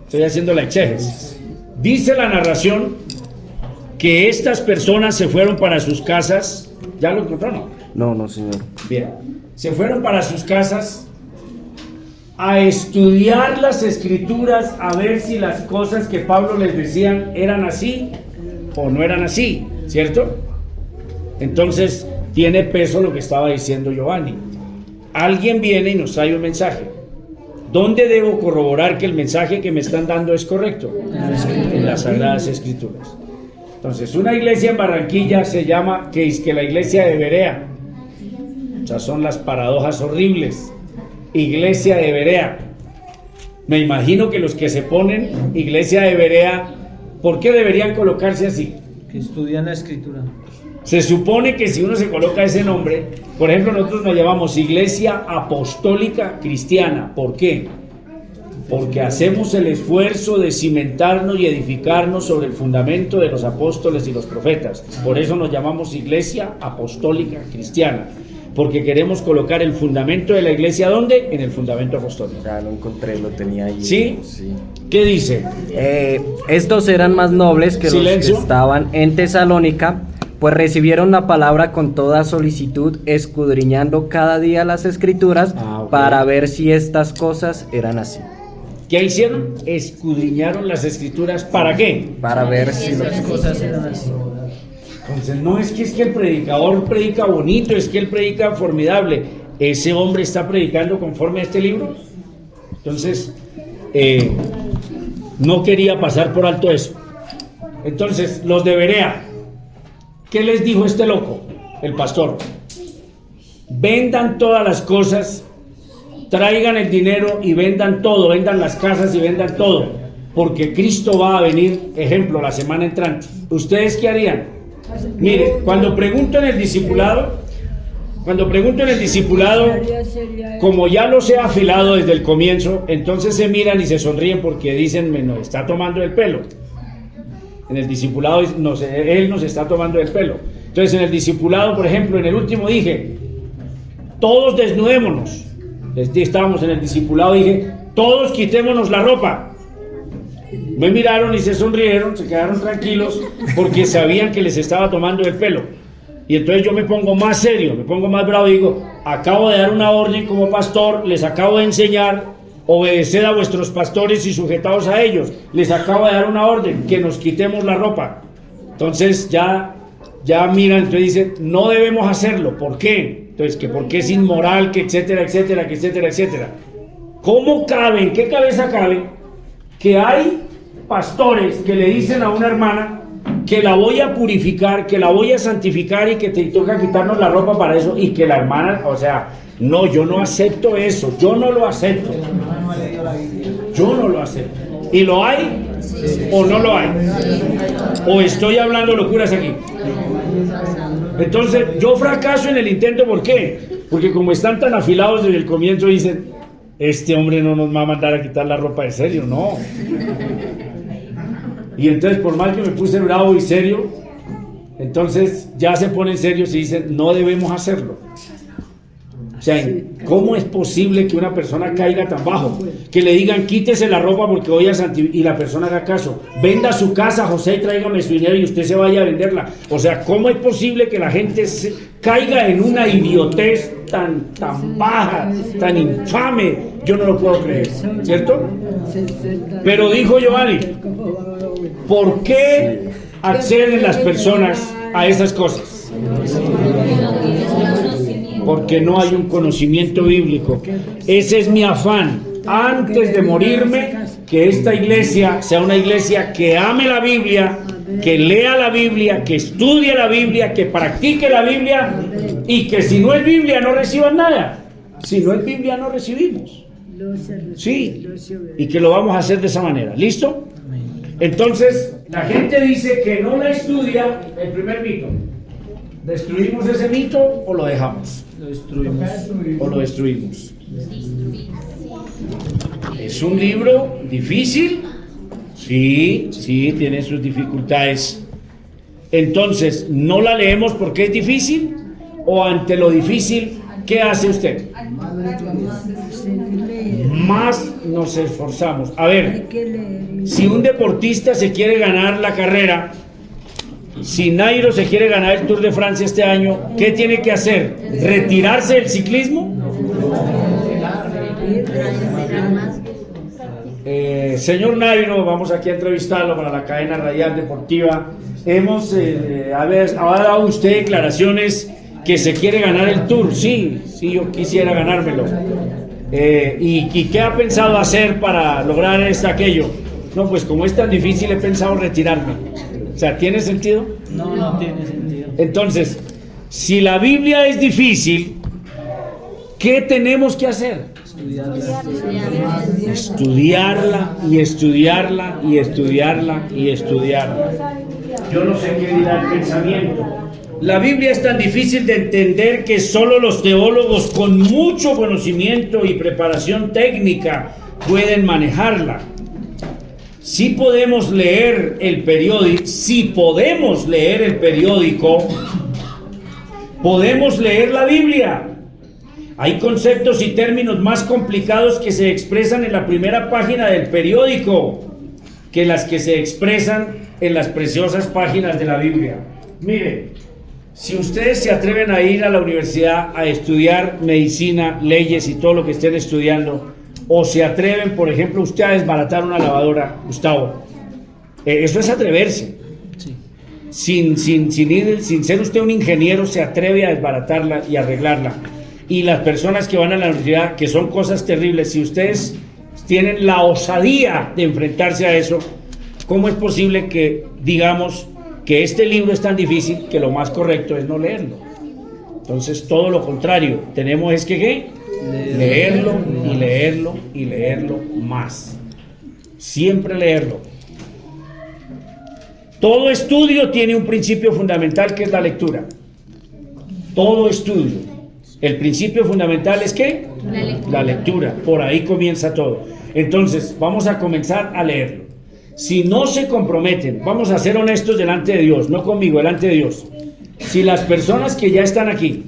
S1: Estoy haciendo la exégesis. Dice la narración que estas personas se fueron para sus casas. ¿Ya lo encontraron?
S8: No, señor.
S1: Bien. Se fueron para sus casas a estudiar las escrituras, a ver si las cosas que Pablo les decían eran así o no eran así, ¿cierto? Entonces tiene peso lo que estaba diciendo Giovanni. Alguien viene y nos trae un mensaje. ¿Dónde debo corroborar que el mensaje que me están dando es correcto? En las Sagradas Escrituras. Entonces, una iglesia en Barranquilla se llama, que es que la iglesia de Berea. O sea, son las paradojas horribles. Iglesia de Berea. Me imagino que los que se ponen iglesia de Berea, ¿por qué deberían colocarse así?
S3: Que estudian la escritura.
S1: Se supone que si uno se coloca ese nombre, por ejemplo, nosotros nos llamamos Iglesia Apostólica Cristiana. ¿Por qué? Porque hacemos el esfuerzo de cimentarnos y edificarnos sobre el fundamento de los apóstoles y los profetas. Por eso nos llamamos Iglesia Apostólica Cristiana. Porque queremos colocar el fundamento de la iglesia, ¿dónde? En el fundamento apostólico.
S8: Ya lo encontré, lo tenía ahí.
S1: ¿Sí?
S8: Sí.
S1: ¿Qué dice?
S8: Estos eran más nobles que
S1: Silencio.
S8: los que estaban en Tesalónica, pues recibieron la palabra con toda solicitud, escudriñando cada día las escrituras para ver si estas cosas eran así.
S1: ¿Qué hicieron? Escudriñaron las escrituras. ¿Para qué?
S8: Para ver si
S3: Las cosas eran así.
S1: Entonces, no es que el predicador predica bonito, es que él predica formidable. ¿Ese hombre está predicando conforme a este libro? Entonces, no quería pasar por alto eso. Entonces, los de Berea, ¿qué les dijo este loco, el pastor? Vendan todas las cosas, traigan el dinero y vendan todo, vendan las casas y vendan todo, porque Cristo va a venir, ejemplo, la semana entrante. ¿Ustedes qué harían? Mire, cuando pregunto en el discipulado, como ya los he afilado desde el comienzo, entonces se miran y se sonríen porque dicen, me nos está tomando el pelo. En el discipulado, él nos está tomando el pelo. Entonces, en el discipulado, por ejemplo, en el último dije, todos desnudémonos. Estábamos en el discipulado, dije, todos quitémonos la ropa. Me miraron y se sonrieron, se quedaron tranquilos porque sabían que les estaba tomando el pelo. Y entonces yo me pongo más serio, me pongo más bravo y digo, acabo de dar una orden como pastor, les acabo de enseñar, obedeced a vuestros pastores y sujetaos a ellos. Les acabo de dar una orden, que nos quitemos la ropa. Entonces ya miran, entonces dicen, no debemos hacerlo. ¿Por qué? Entonces, que porque es inmoral, que etcétera, etcétera, que etcétera, etcétera. ¿Cómo cabe, en qué cabeza cabe que hay pastores que le dicen a una hermana que la voy a purificar, que la voy a santificar y que te toca quitarnos la ropa para eso, y que la hermana, o sea, no, yo no acepto eso, yo no lo acepto, yo no lo acepto? ¿Y lo hay o no lo hay? ¿O estoy hablando locuras aquí? Entonces yo fracaso en el intento. ¿Por qué? Porque como están tan afilados desde el comienzo, dicen, este hombre no nos va a mandar a quitar la ropa de serio, no. Y entonces, por más que me puse bravo y serio, entonces ya se ponen serios y dicen, no debemos hacerlo. O sea, ¿cómo es posible que una persona caiga tan bajo? Que le digan, quítese la ropa porque voy a santificar, y la persona haga caso. Venda su casa, José, y tráigame su dinero y usted se vaya a venderla. O sea, ¿cómo es posible que la gente caiga en una idiotez tan baja, tan infame? Yo no lo puedo creer, ¿cierto? Pero dijo Giovanni, ¿por qué acceden las personas a esas cosas? Porque no hay un conocimiento bíblico. Ese es mi afán, antes de morirme, que esta iglesia sea una iglesia que ame la Biblia, que lea la Biblia, que estudie la Biblia, que practique la Biblia, y que si no es Biblia no reciban nada. Si no es Biblia no recibimos. Sí, y que lo vamos a hacer de esa manera. ¿Listo? Entonces, la gente dice que no la estudia, el primer mito. ¿Destruimos ese mito o lo dejamos?
S3: Lo destruimos.
S1: ¿O lo destruimos? ¿Es un libro difícil? Sí, sí, tiene sus dificultades. Entonces, ¿no la leemos porque es difícil? ¿O ante lo difícil, qué hace usted? Más nos esforzamos. A ver, si un deportista se quiere ganar la carrera, si Nairo se quiere ganar el Tour de Francia este año, ¿qué tiene que hacer? ¿Retirarse del ciclismo? Señor Nairo, vamos aquí a entrevistarlo para la cadena radial deportiva. Ha dado usted declaraciones que se quiere ganar el Tour. Sí, yo quisiera ganármelo. ¿Y qué ha pensado hacer para lograr aquello? No, pues como es tan difícil, he pensado retirarme. O sea, ¿tiene sentido?
S3: No tiene sentido.
S1: Entonces, si la Biblia es difícil, ¿qué tenemos que hacer? Estudiarla y estudiarla y estudiarla y estudiarla. Yo no sé qué dirá el pensamiento. La Biblia es tan difícil de entender que solo los teólogos con mucho conocimiento y preparación técnica pueden manejarla. Si podemos leer el periódico, podemos leer la Biblia. Hay conceptos y términos más complicados que se expresan en la primera página del periódico que las que se expresan en las preciosas páginas de la Biblia. Mire, si ustedes se atreven a ir a la universidad a estudiar medicina, leyes y todo lo que estén estudiando, o se atreven, por ejemplo, usted a desbaratar una lavadora, Gustavo, eso es atreverse. Sí. Sin ser usted un ingeniero, se atreve a desbaratarla y arreglarla. Y las personas que van a la universidad, que son cosas terribles, si ustedes tienen la osadía de enfrentarse a eso, ¿cómo es posible que digamos que este libro es tan difícil que lo más correcto es no leerlo? Entonces, todo lo contrario, tenemos es que ¿qué? Leerlo y leerlo y leerlo más. Siempre leerlo. Todo estudio tiene un principio fundamental que es la lectura. Todo estudio. El principio fundamental es ¿qué? La lectura. Por ahí comienza todo. Entonces, vamos a comenzar a leerlo. Si no se comprometen, vamos a ser honestos delante de Dios, no conmigo, delante de Dios. Si las personas que ya están aquí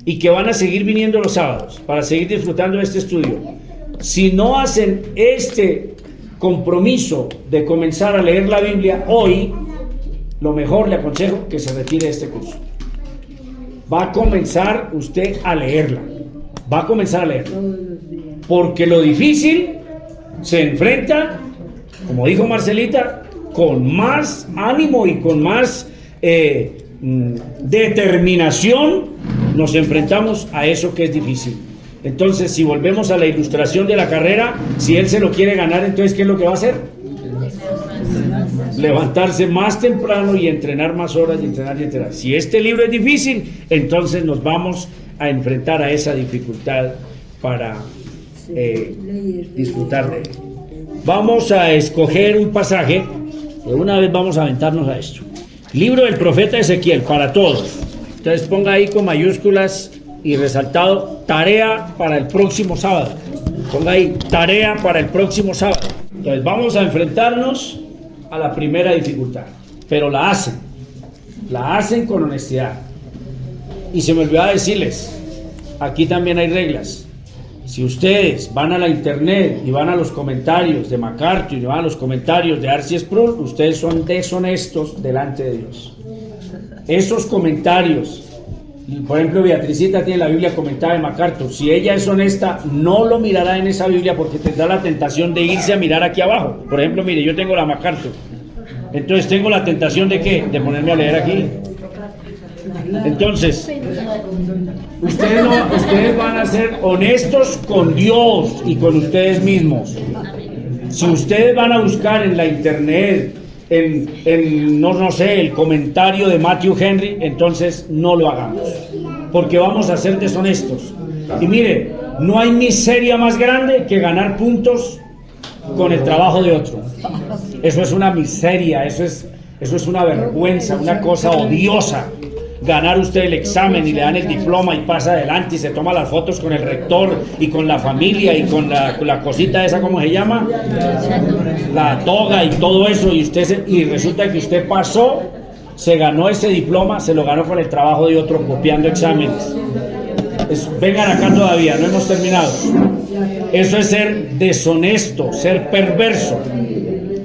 S1: y que van a seguir viniendo los sábados para seguir disfrutando de este estudio, si no hacen este compromiso de comenzar a leer la Biblia hoy, lo mejor le aconsejo que se retire de este curso. Va a comenzar usted a leerla. Va a comenzar a leerla. Porque lo difícil se enfrenta, como dijo Marcelita, con más ánimo y con más determinación nos enfrentamos a eso que es difícil. Entonces, si volvemos a la ilustración de la carrera, si él se lo quiere ganar, entonces ¿qué es lo que va a hacer? Levantarse más temprano y entrenar más horas y entrenar y entrenar. Si este libro es difícil, entonces nos vamos a enfrentar a esa dificultad para disfrutar de él. Vamos a escoger un pasaje. De una vez vamos a aventarnos a esto. Libro del profeta Ezequiel, para todos. Entonces ponga ahí con mayúsculas y resaltado, tarea para el próximo sábado. Ponga ahí, tarea para el próximo sábado. Entonces vamos a enfrentarnos a la primera dificultad, pero la hacen con honestidad. Y se me olvidó decirles, aquí también hay reglas. Si ustedes van a la internet y van a los comentarios de MacArthur y van a los comentarios de R.C. Sproul, ustedes son deshonestos delante de Dios. Esos comentarios, por ejemplo, Beatricita tiene la Biblia comentada de MacArthur. Si ella es honesta, no lo mirará en esa Biblia porque tendrá la tentación de irse a mirar aquí abajo. Por ejemplo, mire, yo tengo la MacArthur. Entonces tengo la tentación de ¿qué? De ponerme a leer aquí. Entonces, ustedes van a ser honestos con Dios y con ustedes mismos. Si ustedes van a buscar en la internet, no sé, el comentario de Matthew Henry, entonces no lo hagamos, porque vamos a ser deshonestos. Y mire, no hay miseria más grande que ganar puntos con el trabajo de otro. Eso es una miseria, eso es una vergüenza, una cosa odiosa. ganar usted el examen y le dan el diploma y pasa adelante y se toma las fotos con el rector y con la familia y con la cosita esa, ¿cómo se llama? La toga y todo eso, y resulta que usted pasó, se ganó ese diploma, se lo ganó con el trabajo de otro copiando exámenes. Vengan acá todavía, no hemos terminado. Eso es ser deshonesto, ser perverso.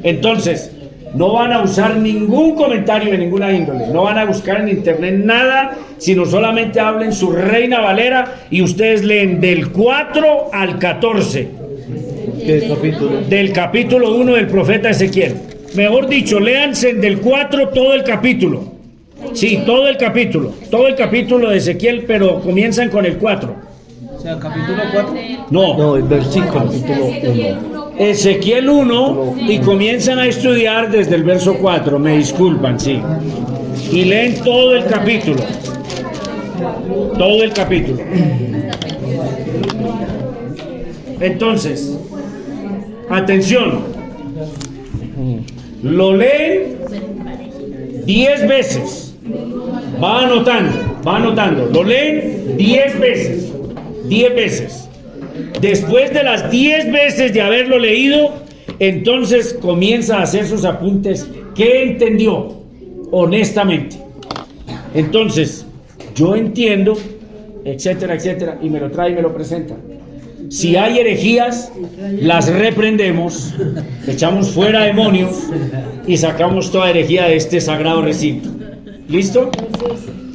S1: Entonces, no van a usar ningún comentario de ninguna índole, no van a buscar en internet nada, sino solamente hablen su Reina Valera y ustedes leen del 4 al 14
S4: ¿Qué capítulo?
S1: del capítulo 1 del profeta Ezequiel. Mejor dicho, léanse del 4 todo el capítulo. Sí, todo el capítulo de Ezequiel, pero comienzan con el 4.
S3: O sea, capítulo 4.
S4: No, el versículo.
S1: Ezequiel 1 y comienzan a estudiar desde el verso 4, me disculpan, sí. Y leen todo el capítulo. Todo el capítulo. Entonces, atención. Lo leen 10 veces. Va anotando. Lo leen 10 veces. 10 veces. Después de las 10 veces de haberlo leído, entonces comienza a hacer sus apuntes. ¿Qué entendió? Honestamente. Entonces, yo entiendo, etcétera, etcétera, y me lo trae y me lo presenta. Si hay herejías, las reprendemos, echamos fuera demonios y sacamos toda herejía de este sagrado recinto. ¿Listo?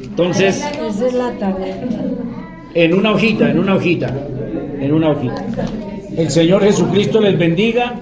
S1: Entonces,
S6: Esa es la tarea.
S1: en una hojita. El Señor Jesucristo les bendiga